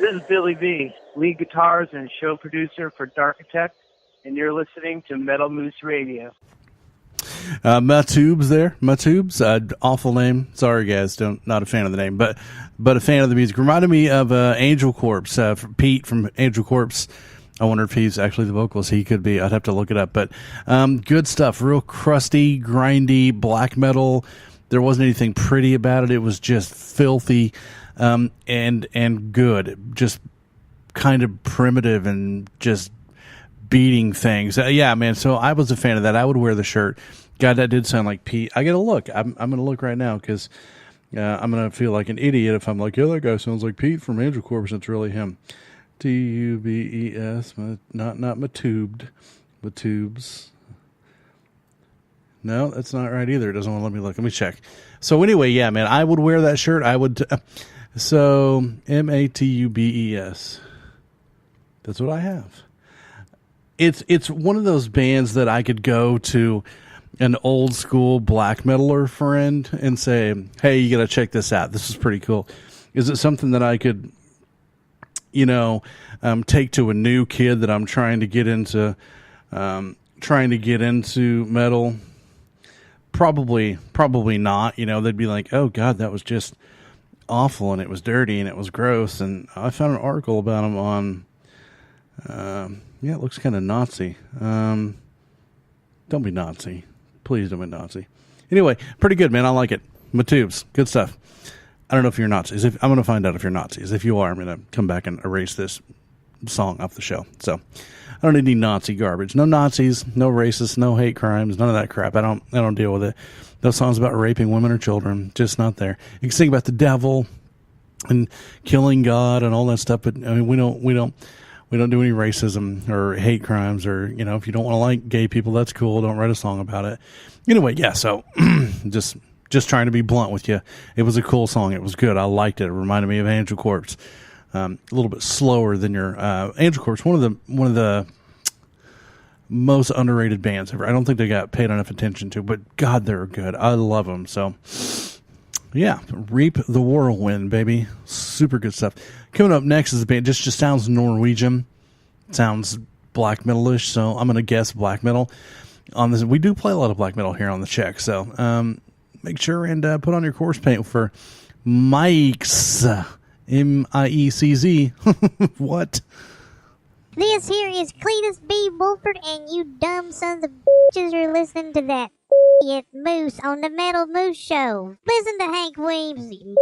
This is Billy B, lead guitars and show producer for Darkitect, and you're listening to Metal Moose Radio. Matubes there. Matubes, awful name. Sorry, guys, not a fan of the name, but a fan of the music. Reminded me of Angel Corpse, Pete from Angel Corpse. I wonder if he's actually the vocalist. He could be. I'd have to look it up. But good stuff. Real crusty, grindy, black metal. There wasn't anything pretty about it. It was just filthy and good. Just kind of primitive and just beating things. Yeah, man. So I was a fan of that. I would wear the shirt. God, that did sound like Pete. I got to look. I'm going to look right now because I'm going to feel like an idiot if I'm like, yeah, that guy sounds like Pete from Angel Corpse. It's really him. Tubes, not Matubed, Matubes. No, that's not right either. It doesn't want to let me look. Let me check. So anyway, yeah, man, I would wear that shirt. I would. So Matubes. That's what I have. It's one of those bands that I could go to an old school black metaler friend and say, hey, you got to check this out. This is pretty cool. Is it something that I could, take to a new kid that I'm trying to get into metal? Probably not. They'd be like, oh God, that was just awful. And it was dirty and it was gross. And I found an article about them on, it looks kind of Nazi. Don't be Nazi. Please don't be Nazi. Anyway, pretty good, man. I like it. Matubes. Good stuff. I don't know if you're Nazis. I'm going to find out if you're Nazis. If you are, I'm going to come back and erase this song off the show. So I don't need any Nazi garbage. No Nazis, no racists, no hate crimes, none of that crap. I don't deal with it. No songs about raping women or children. Just not there. You can sing about the devil and killing God and all that stuff, but I mean, we don't do any racism or hate crimes or, if you don't want to like gay people, that's cool. Don't write a song about it. Anyway, yeah, so just trying to be blunt with you. It was a cool song. It was good. I liked it. It reminded me of Angel Corpse. A little bit slower than your Angel Corpse. One of the most underrated bands ever. I don't think they got paid enough attention to, but God, they're good. I love them. So Yeah, Reap the Whirlwind, baby. Super good stuff. Coming up next is a band, just sounds Norwegian. Sounds black metal-ish, so I'm going to guess black metal. On this, we do play a lot of black metal here on the CHIX, so make sure and put on your corpse paint for Mike's, M-I-E-C-Z. What? This here is Cletus B. Wolford, and you dumb sons of bitches are listening to that Moose on the Metal Moose Show. Listen to Hank Williams, you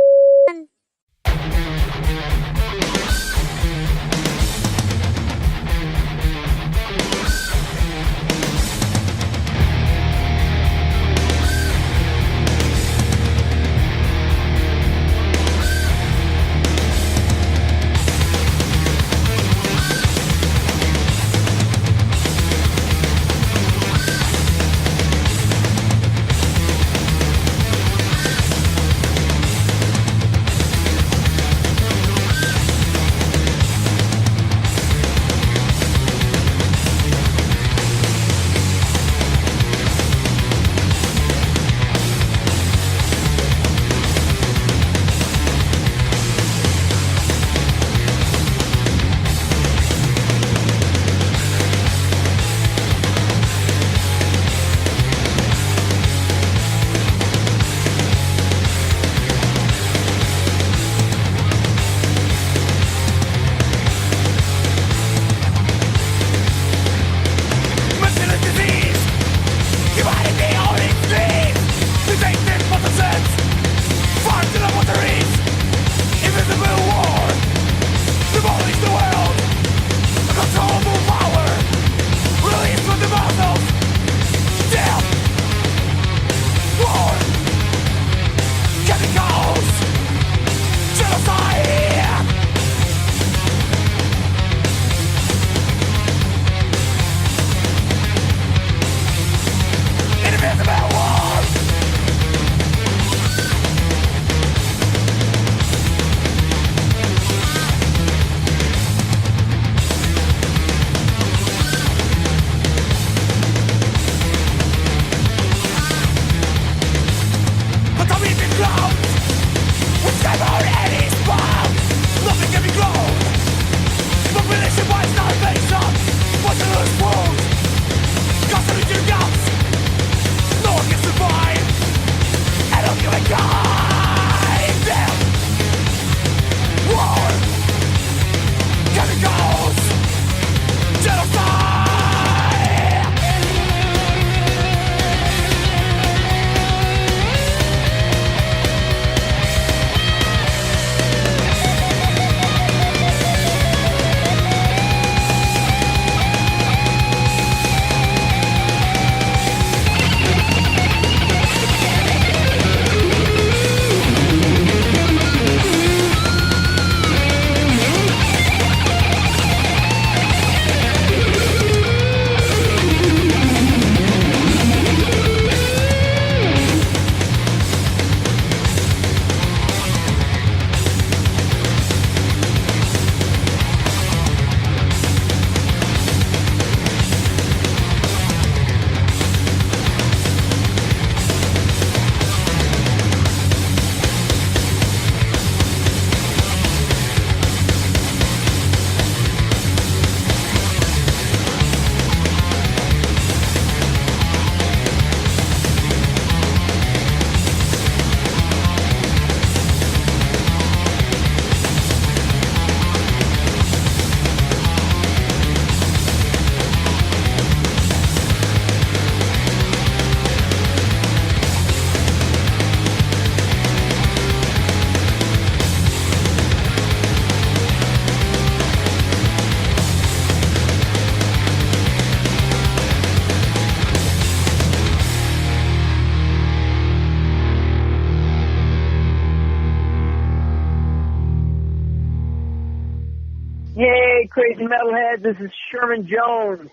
Yay, crazy metalheads. This is Sherman Jones,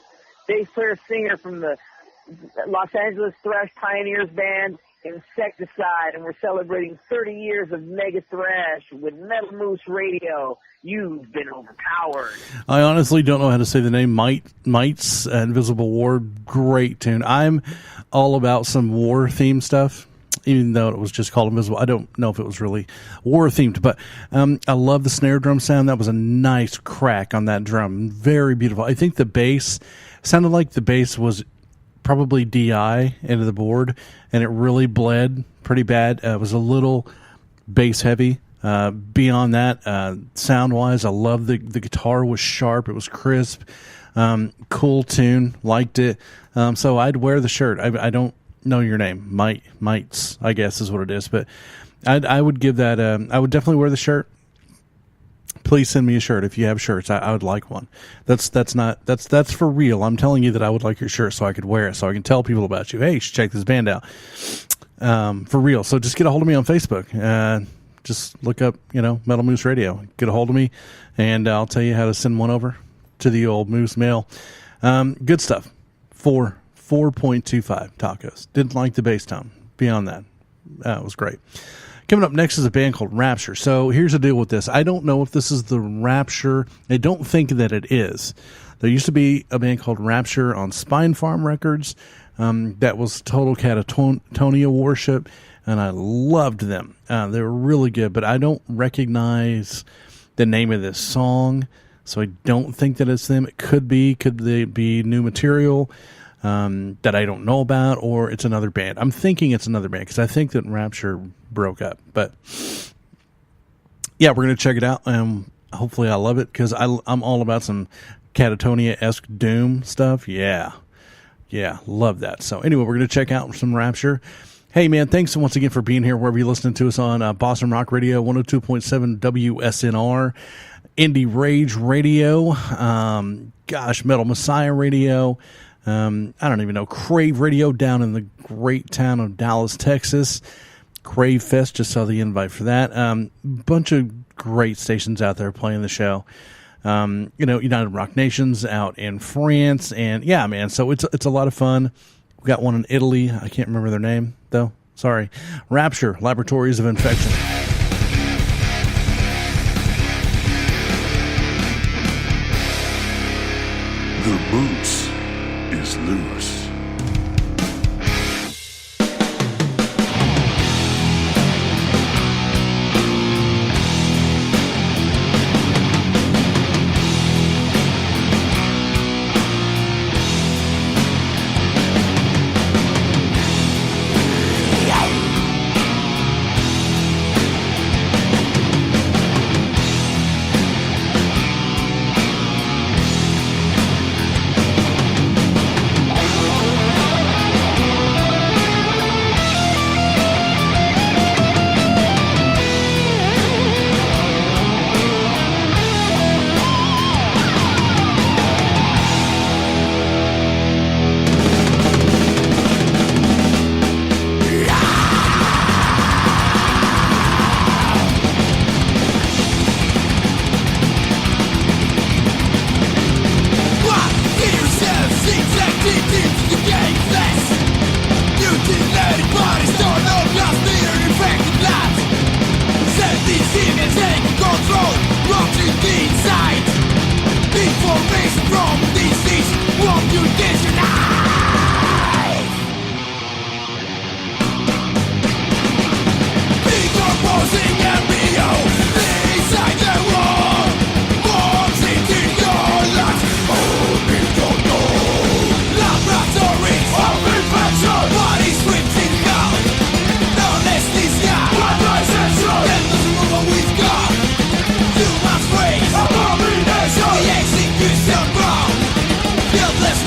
bass player singer from the Los Angeles thrash pioneers band Insecticide, and we're celebrating 30 years of mega thrash with Metal Moose Radio. You've been overpowered. I honestly don't know how to say the name. Might's Invisible War, great tune. I'm all about some war theme stuff, even though it was just called Invisible. I don't know if it was really war themed, but I love the snare drum sound. That was a nice crack on that drum. Very beautiful. I think the bass sounded like the bass was probably DI into the board, and it really bled pretty bad. It was a little bass heavy. Beyond that, sound wise, I love the guitar was sharp. It was crisp. Cool tune. Liked it. So I'd wear the shirt. I don't know your name. Mites, I guess is what it is. But I would give that, I would definitely wear the shirt. Please send me a shirt if you have shirts. I would like one. That's for real. I'm telling you that I would like your shirt so I could wear it, so I can tell people about you. Hey, you should check this band out. For real. So just get a hold of me on Facebook. Just look up, Metal Moose Radio. Get a hold of me, and I'll tell you how to send one over to the old Moose mail. Good stuff. 4.25 tacos. Didn't like the bass tone. Beyond that, it was great. Coming up next is a band called Rapture. So here's the deal with this. I don't know if this is the Rapture. I don't think that it is. There used to be a band called Rapture on Spine Farm Records. That was total catatonia worship, and I loved them. They were really good, but I don't recognize the name of this song, so I don't think that it's them. It could be. Could they be new material that I don't know about, or it's another band? I'm thinking it's another band because I think that Rapture broke up. But yeah, we're going to check it out, and hopefully I love it because I'm all about some Catatonia-esque doom stuff. Yeah, love that. So anyway, we're going to check out some Rapture. Hey, man, thanks once again for being here wherever you're listening to us on Boston Rock Radio, 102.7 WSNR, Indie Rage Radio, Metal Messiah Radio, I don't even know, Crave Radio down in the great town of Dallas, Texas. Crave Fest, just saw the invite for that. Bunch of great stations out there playing the show. United Rock Nations out in France, and yeah, man, so it's a lot of fun. We got one in Italy. I can't remember their name though. Sorry. Rapture, Laboratories of Infection. The moose is loose.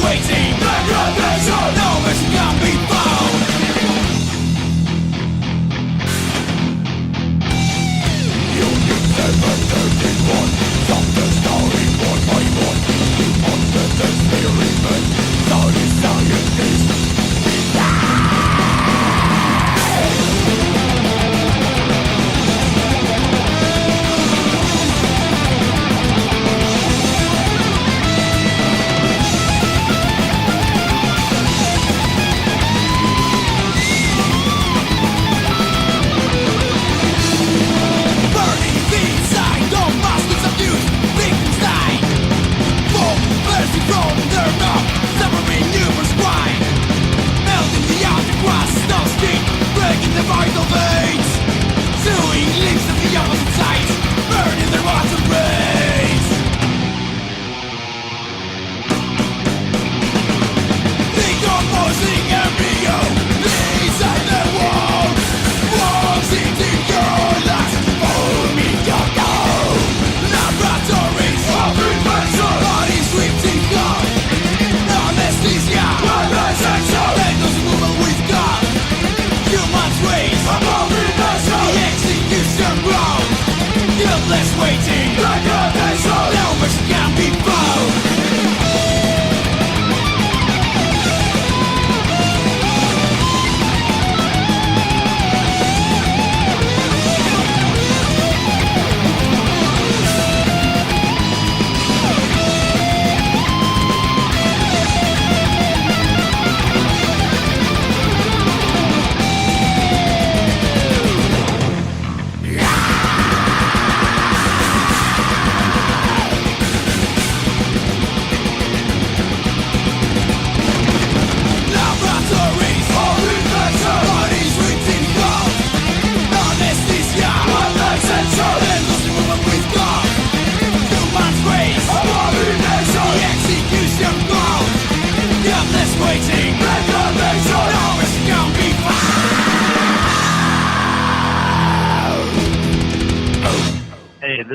Waiting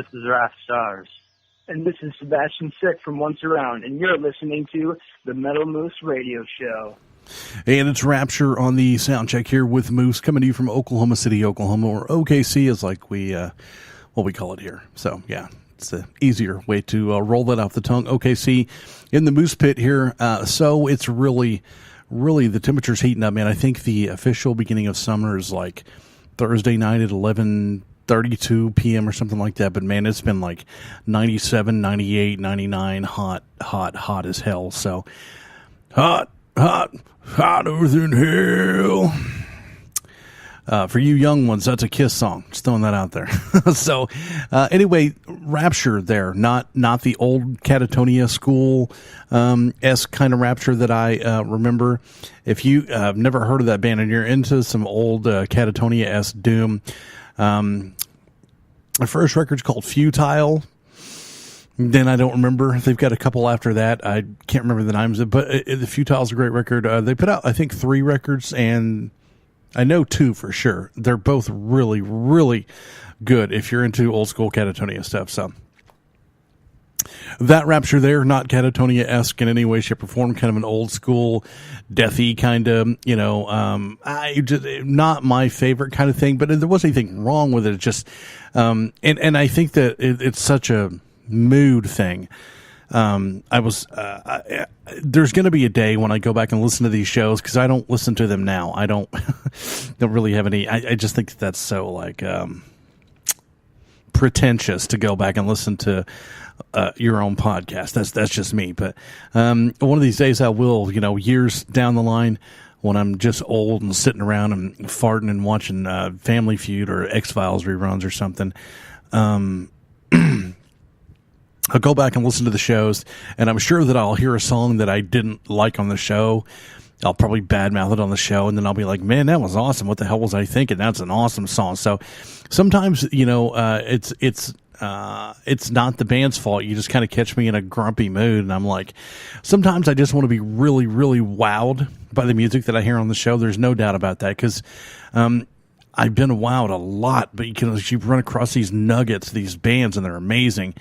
this is Raph Stars. And this is Sebastian Sick from Once Around, and you're listening to the Metal Moose Radio Show. And it's Rapture on the Soundcheck here with Moose, coming to you from Oklahoma City, Oklahoma, or OKC is like we call it here. So, yeah, it's an easier way to roll that off the tongue. OKC in the Moose Pit here. So it's really the temperature's heating up, man. I think the official beginning of summer is like Thursday night at 11:32 p.m. or something like that. But, man, it's been like 97, 98, 99, hot as hell. So, hotter than hell. For you young ones, that's a Kiss song. Just throwing that out there. So, anyway, Rapture there, not the old Catatonia school esque kind of Rapture that I remember. If you have never heard of that band and you're into some old Catatonia esque doom, the first record's called Futile. Then I don't remember. They've got a couple after that. I can't remember the names of it, but the Futile's a great record. They put out, I think, 3 records, and I know 2 for sure. They're both really, really good if you're into old school Catatonia stuff. So that Rapture there, not Catatonia-esque in any way, shape, or form, kind of an old school, deathy kind of, not my favorite kind of thing, but there wasn't anything wrong with it. It's just, and I think that it's such a mood thing. There's going to be a day when I go back and listen to these shows, because I don't listen to them now. I don't really have any. I just think that's so like pretentious to go back and listen to your own podcast. That's just me. But one of these days I will. Years down the line, when I'm just old and sitting around and farting and watching Family Feud or X-Files reruns or something. I'll go back and listen to the shows, and I'm sure that I'll hear a song that I didn't like on the show. I'll probably badmouth it on the show, and then I'll be like, man, that was awesome. What the hell was I thinking? That's an awesome song. So sometimes, it's not the band's fault. You just kind of catch me in a grumpy mood, and I'm like, sometimes I just want to be really, really wowed by the music that I hear on the show. There's no doubt about that, because I've been wowed a lot, but you run across these nuggets, these bands, and they're amazing.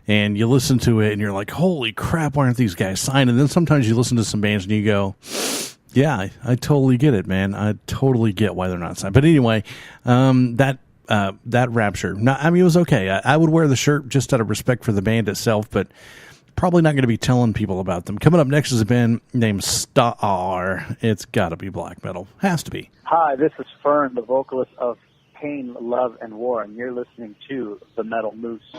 And you listen to it, and you're like, holy crap, why aren't these guys signed? And then sometimes you listen to some bands, and you go, yeah, I totally get it, man. I totally get why they're not signed. But anyway, that Rapture, it was okay. I would wear the shirt just out of respect for the band itself, but probably not going to be telling people about them. Coming up next is a band named Star. It's got to be black metal. Has to be. Hi, this is Fern, the vocalist of Pain, Love, and War, and you're listening to The Metal Moose.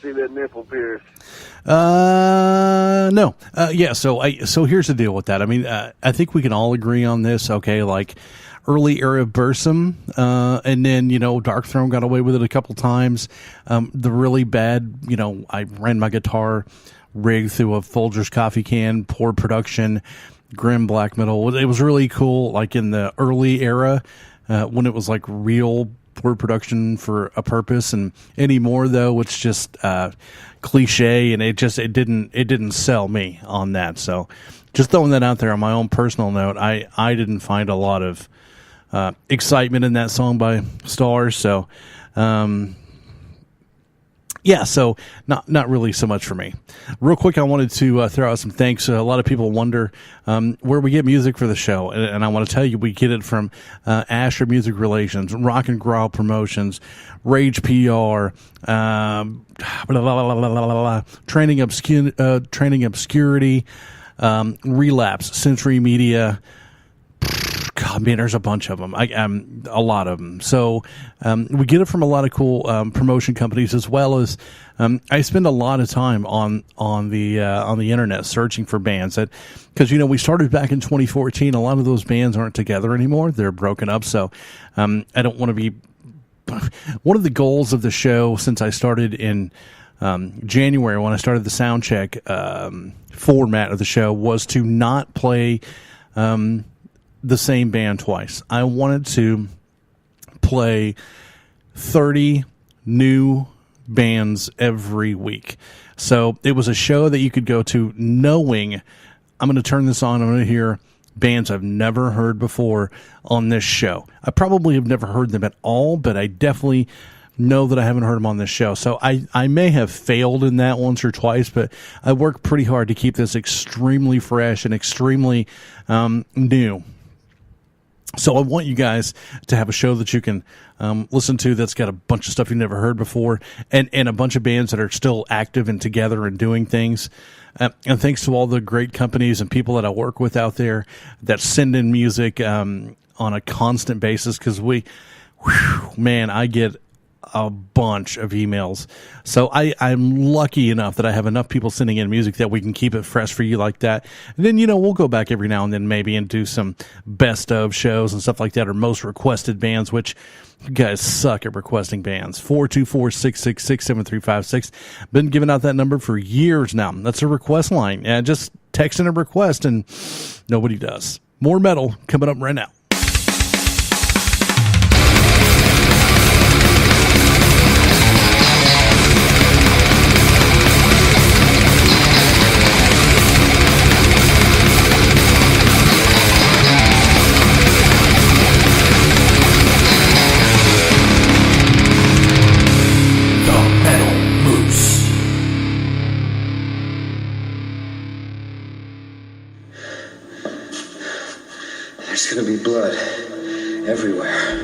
see that nipple pierce? No. Yeah. So here's the deal with that. I mean, I think we can all agree on this. Okay, like early era Bursum, and then Dark Throne got away with it a couple times. The really bad, I ran my guitar rig through a Folgers coffee can, poor production, grim black metal. It was really cool, like in the early era when it was like real poor production for a purpose. And anymore though, it's just cliche, and it didn't sell me on that. So just throwing that out there on my own personal note, I didn't find a lot of excitement in that song by Stars. So yeah, so not really so much for me. Real quick, I wanted to throw out some thanks. A lot of people wonder where we get music for the show, and I want to tell you we get it from Asher Music Relations, Rock and Growl Promotions, Rage PR, Training Obscurity, Relapse, Century Media. God, man, there's a bunch of them. A lot of them. So we get it from a lot of cool promotion companies, as well as I spend a lot of time on the internet searching for bands that, because we started back in 2014. A lot of those bands aren't together anymore; they're broken up. So I don't want to be. One of the goals of the show, since I started in January when I started the Soundcheck format of the show, was to not play the same band twice. I wanted to play 30 new bands every week. So it was a show that you could go to knowing I'm going to turn this on, I'm going to hear bands I've never heard before on this show. I probably have never heard them at all, but I definitely know that I haven't heard them on this show. So I may have failed in that once or twice, but I work pretty hard to keep this extremely fresh and extremely new. So I want you guys to have a show that you can listen to that's got a bunch of stuff you've never heard before, and a bunch of bands that are still active and together and doing things. And thanks to all the great companies and people that I work with out there that send in music on a constant basis, because I get a bunch of emails. So I'm lucky enough that I have enough people sending in music that we can keep it fresh for you like that. And then, we'll go back every now and then maybe and do some best of shows and stuff like that, or most requested bands, which you guys suck at requesting bands. 424-666-7356. Been giving out that number for years now. That's a request line. Just text in a request and nobody does. More metal coming up right now. There's gonna be blood everywhere.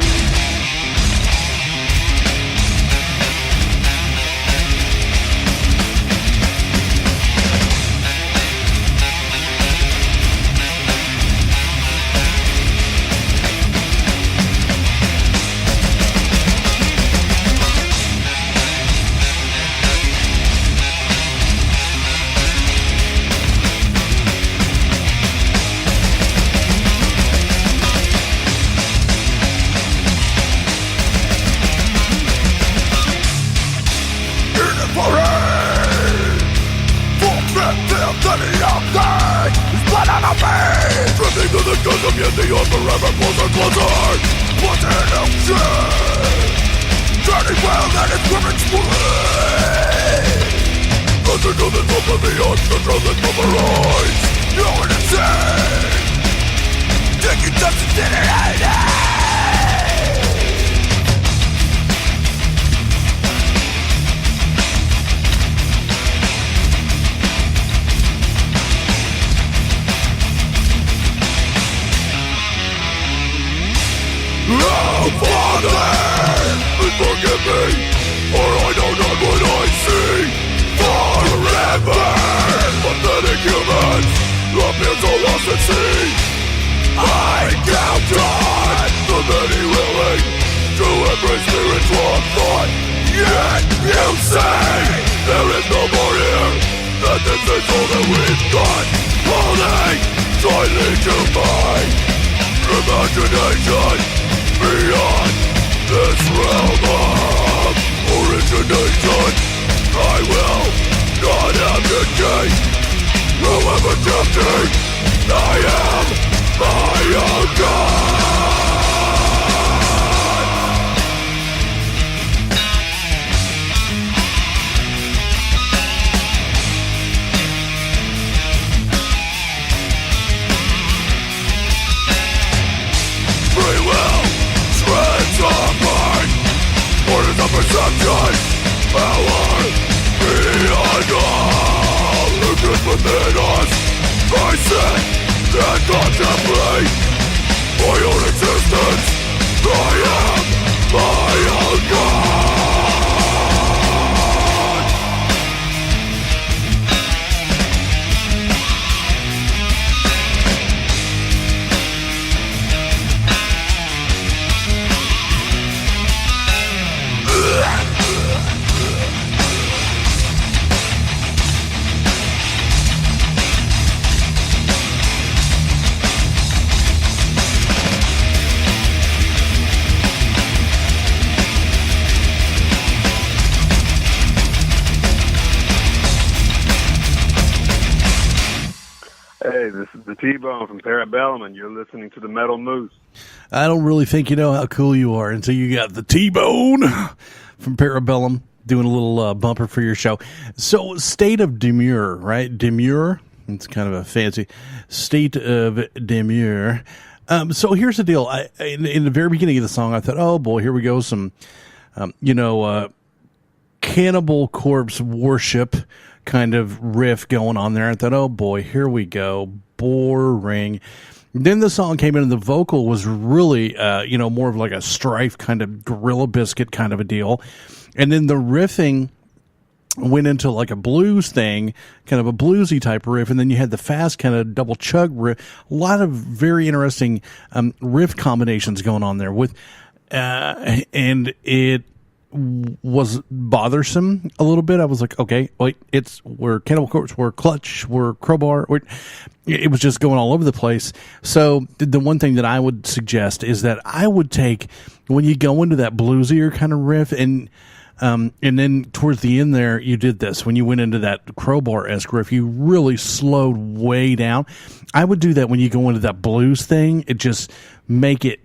Embrace spiritual thought, yet you say There is no more here, that this is all that we've got. Holding tightly to my imagination beyond this realm of origination. I will not abdicate, however tempting, I am my own God. Free will, shreds of mind, borders of perception, power beyond all exists within us. I sit and contemplate my own existence. I am my own God. Hey, this is the T-Bone from Parabellum, and you're listening to the Metal Moose. I don't really think you know how cool you are until you got the T-Bone from Parabellum doing a little bumper for your show. So, State of Demure, right? Demure? It's kind of a fancy State of Demure. So, here's the deal. In the very beginning of the song, I thought, oh boy, here we go. Some, Cannibal Corpse worship kind of riff going on there. I thought, oh boy, here we go. Boring. Then the song came in and the vocal was really, more of like a Strife kind of Gorilla Biscuit kind of a deal. And then the riffing went into like a blues thing, kind of a bluesy type riff. And then you had the fast kind of double chug riff. A lot of very interesting riff combinations going on there with, and it was bothersome a little bit. I was like, okay, wait, we're Cannibal Corpse, we're Clutch, we're Crowbar. It was just going all over the place. So the one thing that I would suggest is that I would take, when you go into that bluesier kind of riff, and then towards the end there, you did this. When you went into that Crowbar-esque riff, you really slowed way down. I would do that when you go into that blues thing. It just make it,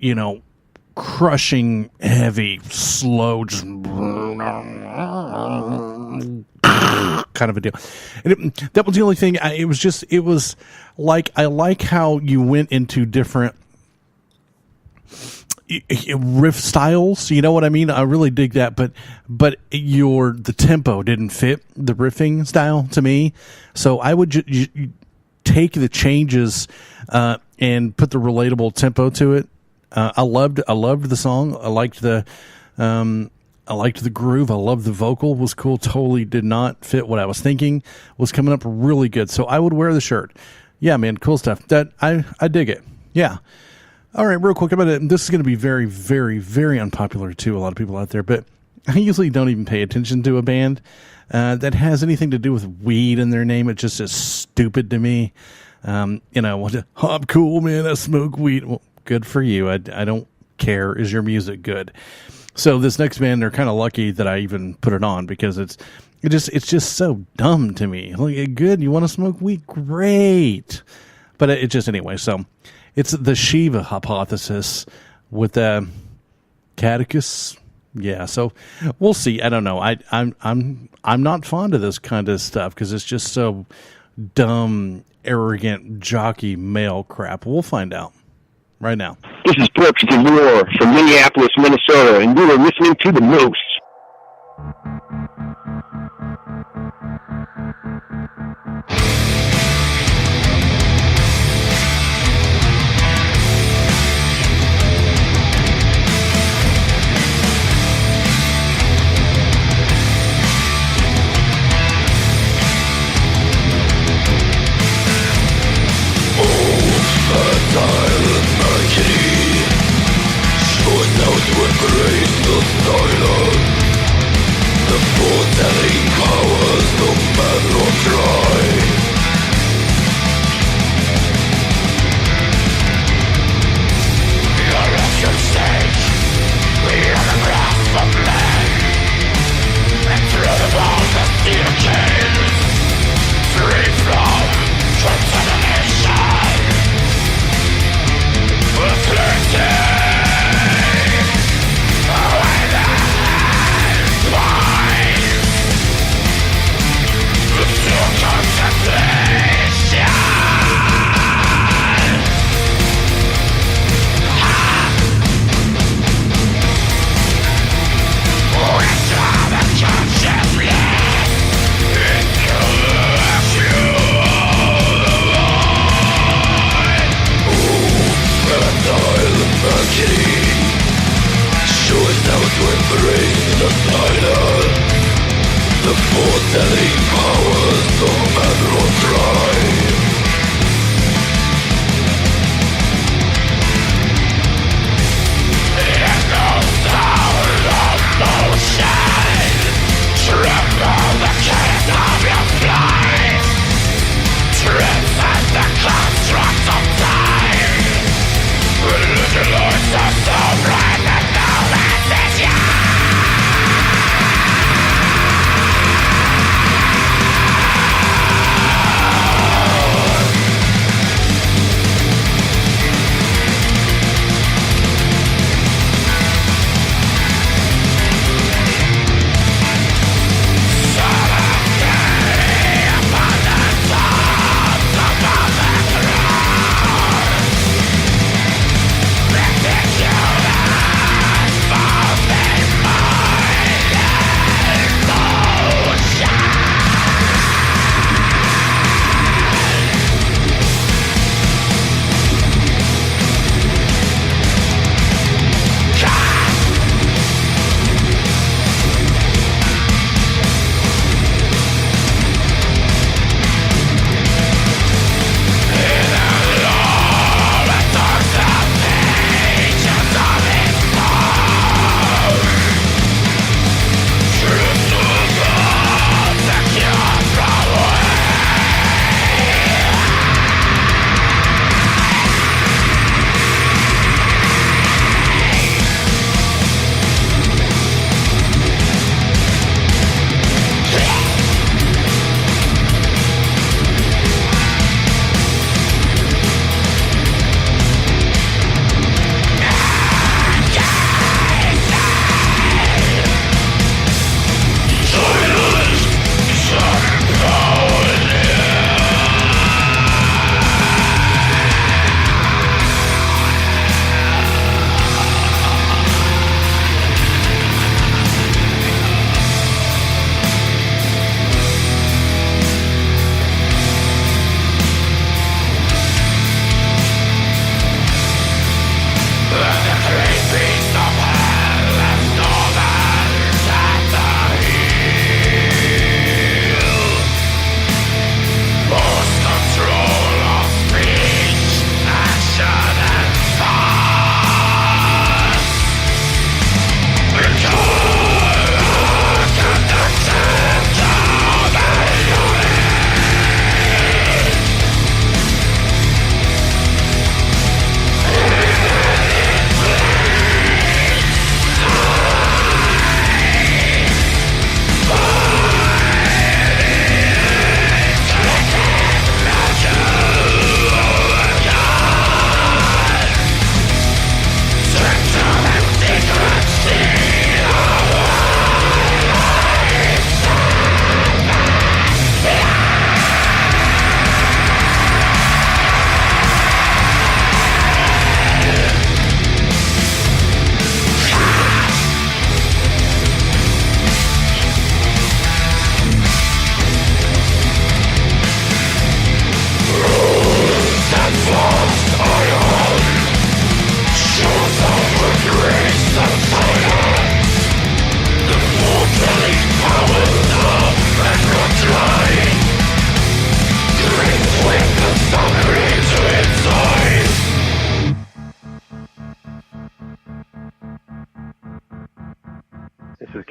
crushing, heavy, slow, just kind of a deal. And that was the only thing. It was like, I like how you went into different riff styles. You know what I mean? I really dig that, but the tempo didn't fit the riffing style to me. So I would take the changes and put the relatable tempo to it. I loved the song. I liked the groove. I loved the vocal. Was cool. Totally did not fit what I was thinking. Was coming up really good. So I would wear the shirt. Yeah, man, cool stuff. That I dig it. Yeah. All right, real quick about it. This is going to be very, very, very unpopular to a lot of people out there, but I usually don't even pay attention to a band that has anything to do with weed in their name. It just is stupid to me. I'm cool, man. I smoke weed. Well, good for you. I don't care. Is your music good? So this next band, they're kind of lucky that I even put it on, because it's just so dumb to me. Like, good, you want to smoke weed? Great. But it just, anyway, so it's the Shiva hypothesis with Catechus. Yeah, so we'll see. I don't know. I'm not fond of this kind of stuff because it's just so dumb, arrogant, jockey male crap. We'll find out right now. This is Brooks DeMure from Minneapolis, Minnesota, and you are listening to The Moose. The silence, the foretelling power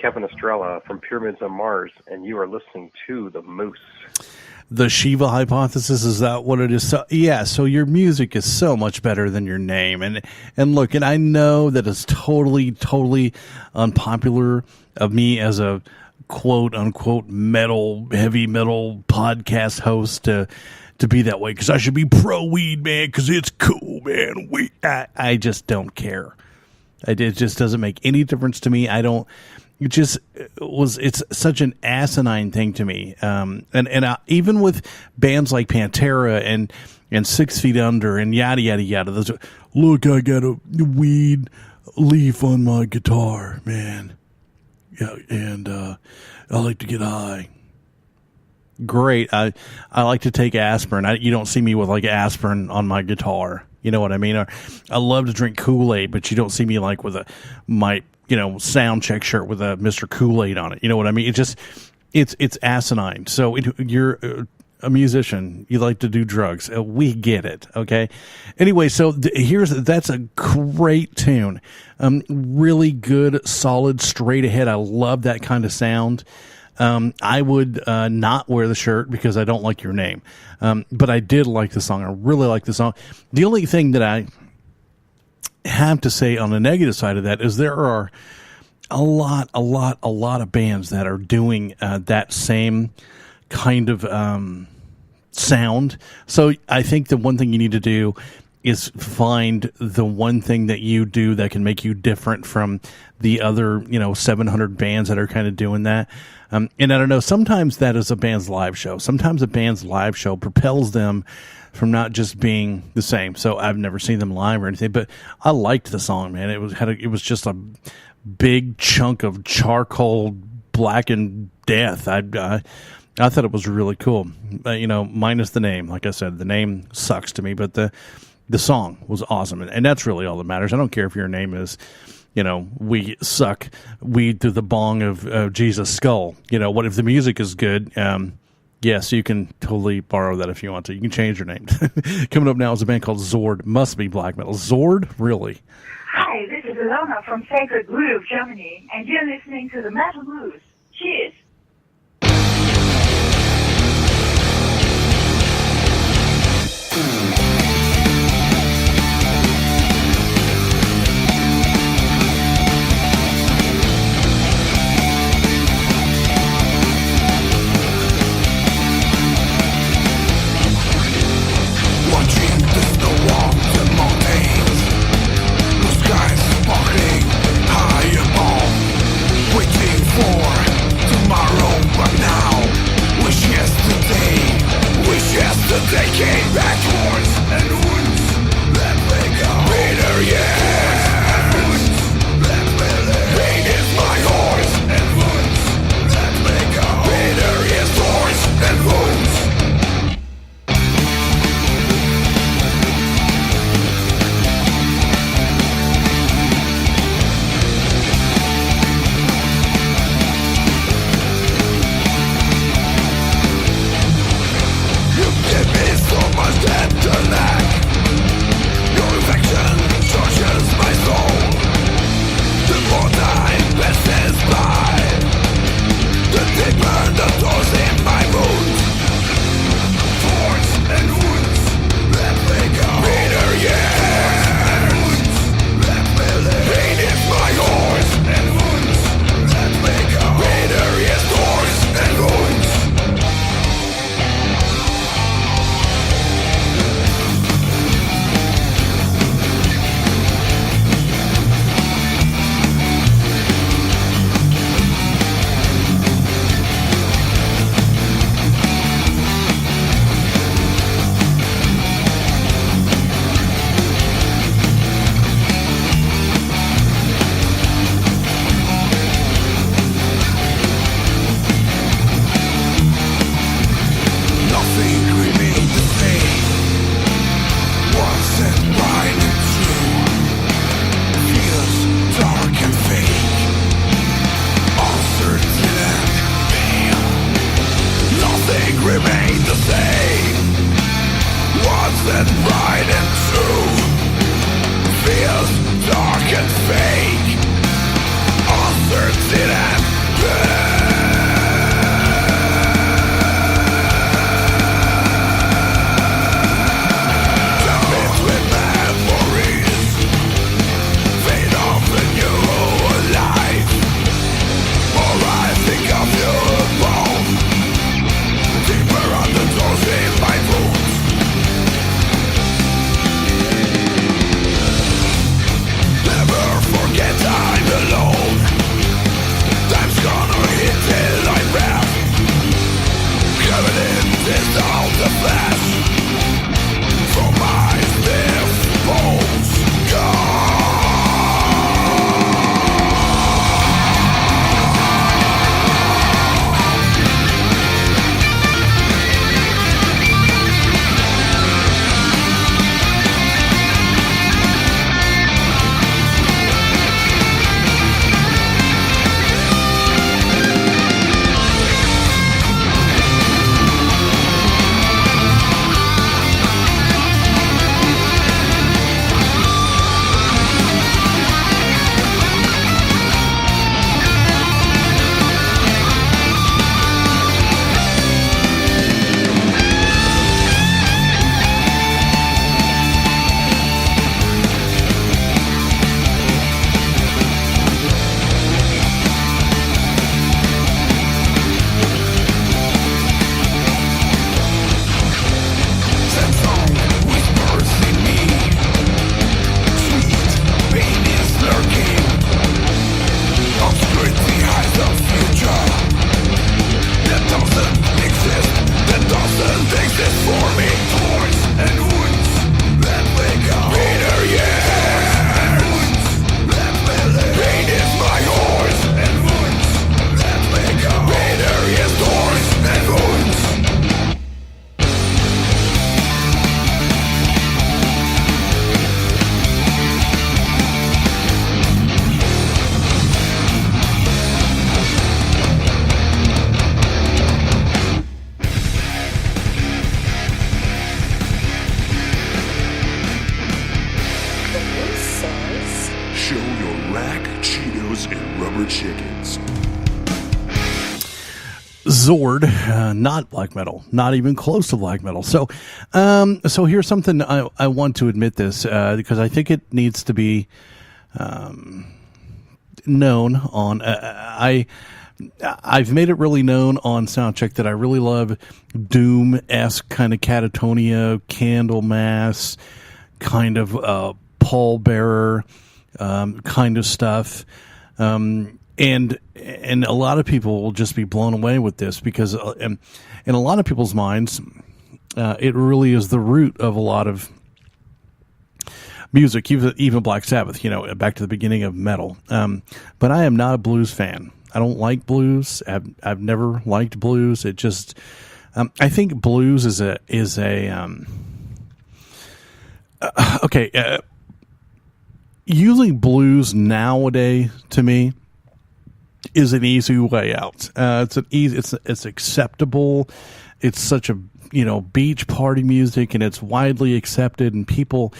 Kevin Estrella from Pyramids on Mars, and you are listening to The Moose. The Shiva hypothesis, is that what it is? So, yeah, so your music is so much better than your name. And look, and I know that it's totally unpopular of me as a quote-unquote heavy metal podcast host to be that way, because I should be pro-weed, man, because it's cool, man. I just don't care. It just doesn't make any difference to me. It's such an asinine thing to me. Even with bands like Pantera and 6 Feet Under and yada, yada, yada. Look, I got a weed leaf on my guitar, man. Yeah, and I like to get high. Great. I like to take aspirin. You don't see me with like aspirin on my guitar. You know what I mean? Or I love to drink Kool-Aid, but you don't see me like with my Soundcheck shirt with a Mr. Kool-Aid on it. You know what I mean? It's asinine. So you're a musician. You like to do drugs. We get it. Okay. Anyway, so that's a great tune. Really good, solid, straight ahead. I love that kind of sound. I would not wear the shirt because I don't like your name. But I did like the song. I really like the song. The only thing that I have to say on the negative side of that is there are a lot of bands that are doing that same kind of sound. So I think the one thing you need to do is find the one thing that you do that can make you different from the other 700 bands that are kind of doing that. And I don't know, sometimes that is a band's live show. Sometimes a band's live show propels them from not just being the same. So I've never seen them live or anything, but I liked the song, man. It was just a big chunk of charcoal blackened death. I thought it was really cool. Minus the name. Like I said, the name sucks to me, but the song was awesome. And that's really all that matters. I don't care if your name is, we suck weed through the bong of Jesus' skull. What if the music is good? Yes, you can totally borrow that if you want to. You can change your name. Coming up now is a band called Zord. Must be black metal. Zord? Really? Hi, this is Ilona from Sacred Groove, Germany, and you're listening to the Metal Moose. Cheers! Watching the snow on the mountains, the skies sparkling high above, waiting for tomorrow, but now wish yesterday came backwards and wounds let me go. Bitter, yeah, wounds let me live. Pain is my horse and wounds let me go. Bitter is horse and wounds. Your affection touches my soul. The more time passes by, the deeper the doors in my wounds. Thorns and wounds, let me go. Bitter, yeah, wounds, let me live. Pain is my horse and wounds, let me go. Bitter, yes, thorns and wounds. Nothing remained the same. Was it right and true? Feels dark and fake, uncertain and pale. Nothing remained the same. Was it right and true? Feels dark and fake, uncertain and pale. Never forget. show your rack, Cheetos, and rubber chickens. Zord, not black metal, not even close to black metal. So here's something I want to admit this because I think it needs to be known on. I've made it really known on Soundcheck that I really love Doom-esque kind of Catatonia, Candlemass, kind of pallbearer kind of stuff. And a lot of people will just be blown away with this because in a lot of people's minds, it really is the root of a lot of music, even Black Sabbath, back to the beginning of metal. But I am not a blues fan. I don't like blues. I've never liked blues. It just, I think blues is using blues nowadays to me is an easy way out. It's acceptable. It's such a beach party music, and it's widely accepted, and people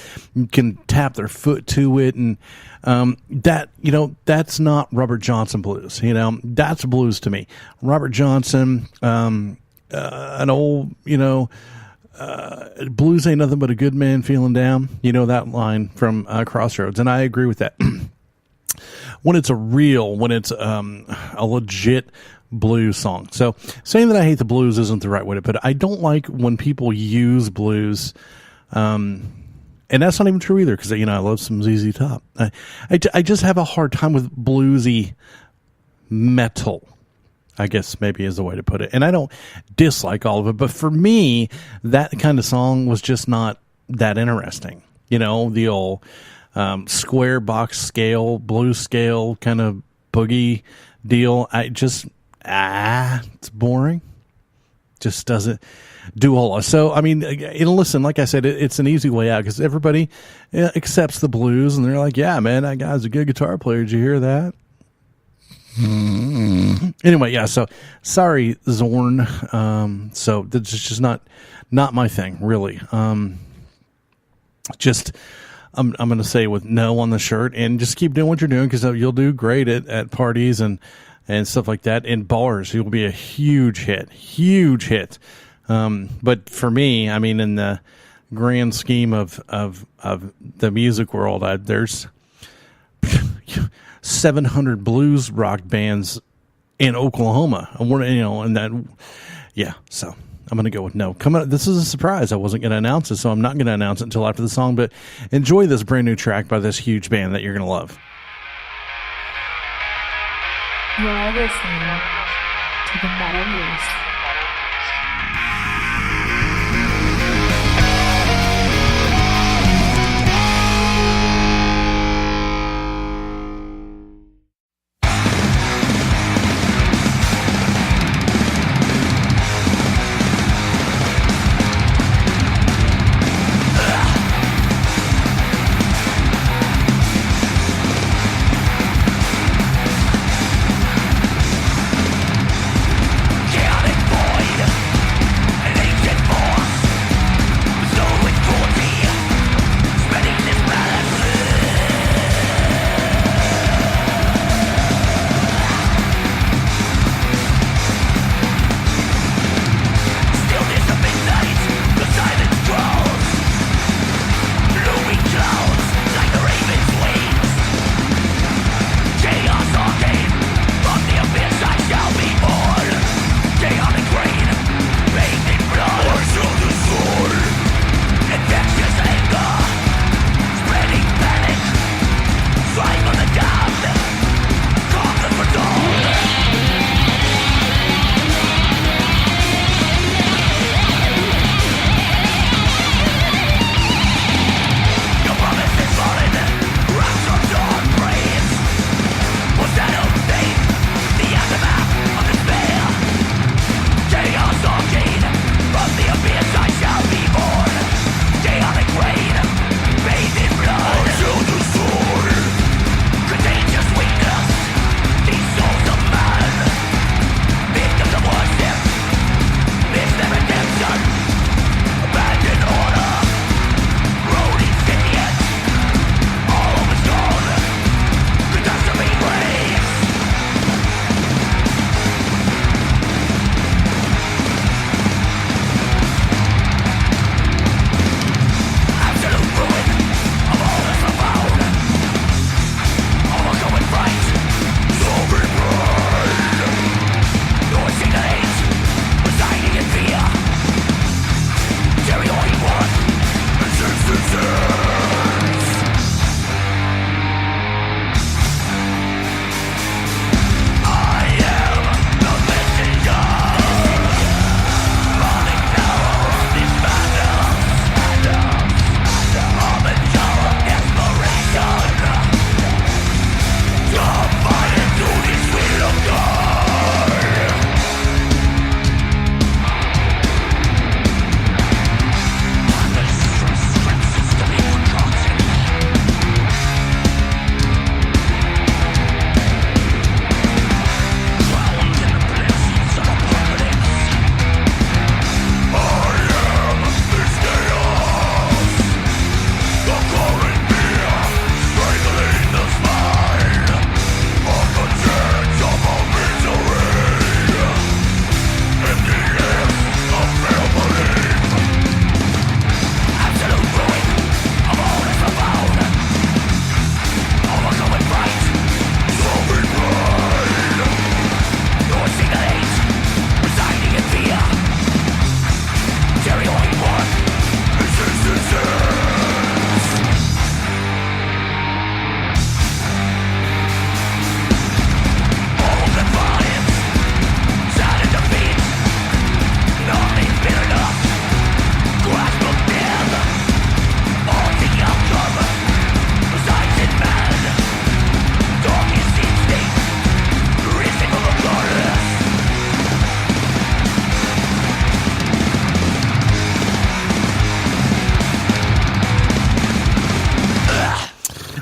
can tap their foot to it, and that's not Robert Johnson blues. That's blues to me. Robert Johnson, an old blues ain't nothing but a good man feeling down. That line from Crossroads, and I agree with that. When it's a legit blues song. So saying that I hate the blues isn't the right way to put it. I don't like when people use blues, and that's not even true either, because I love some ZZ Top. I just have a hard time with bluesy metal, I guess maybe is the way to put it. And I don't dislike all of it, but for me, that kind of song was just not that interesting. The old square box scale, blues scale kind of boogie deal. It's boring. Just doesn't do a whole lot. So, listen, like I said, it's an easy way out because everybody accepts the blues and they're like, yeah, man, that guy's a good guitar player. Did you hear that? Anyway, yeah, so sorry, Zorn. So that's just not my thing, really. I'm going to say with no on the shirt, and just keep doing what you're doing because you'll do great at parties and stuff like that. In bars, you'll be a huge hit. But for me, in the grand scheme of the music world, there's 700 blues rock bands in Oklahoma, and that, yeah. So I'm going to go with no. This is a surprise. I wasn't going to announce it, so I'm not going to announce it until after the song. But enjoy this brand new track by this huge band that you're going to love. You're listening to the Metal Moose. Chaotic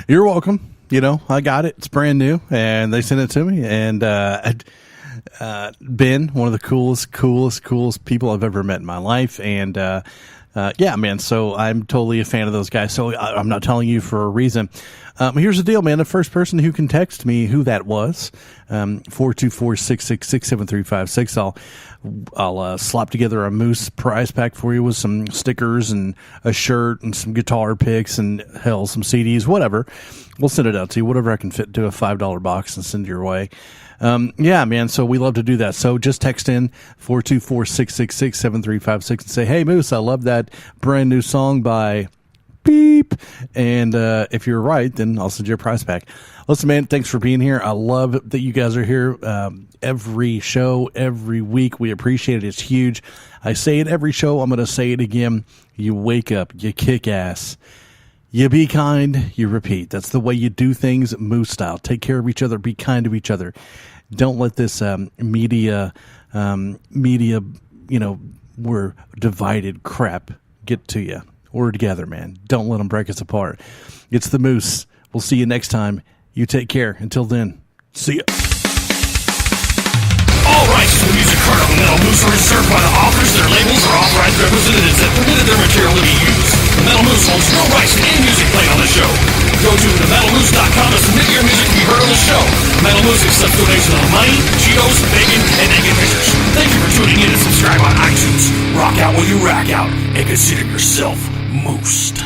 You're welcome. You know, I got it. It's brand new, and they sent it to me. And Ben, one of the coolest people I've ever met in my life. And yeah, man, so I'm totally a fan of those guys. So I'm not telling you for a reason. Here's the deal, man. The first person who can text me who that was, 424-666-7356. I'll slap together a Moose prize pack for you with some stickers and a shirt and some guitar picks and hell, some CDs, whatever. We'll send it out to you, whatever I can fit into a $5 box and send your way. Yeah, man. So we love to do that. So just text in 424-666-7356 and say, hey, Moose, I love that brand new song by beep. And if you're right, then I'll send you a prize pack. Listen, man, thanks for being here. I love that you guys are here every show, every week. We appreciate it. It's huge. I say it every show. I'm going to say it again. You wake up. You kick ass. You be kind. You repeat. That's the way you do things, Moose style. Take care of each other. Be kind to each other. Don't let this media, you know, we're divided crap get to you. We're together, man. Don't let them break us apart. It's the Moose. We'll see you next time. You take care. Until then, see ya. All rights to the music heard on the Metal Moose are reserved by the authors, their labels, or authorized representatives that permitted their material to be used. The Metal Moose holds no rights to any music played on the show. Go to themetalmoose.com to submit your music to be heard on the show. Metal Moose accepts donations of money, Cheetos, bacon, and naked pictures. Thank you for tuning in and subscribe on iTunes. Rock out while you rack out, and consider yourself moosed.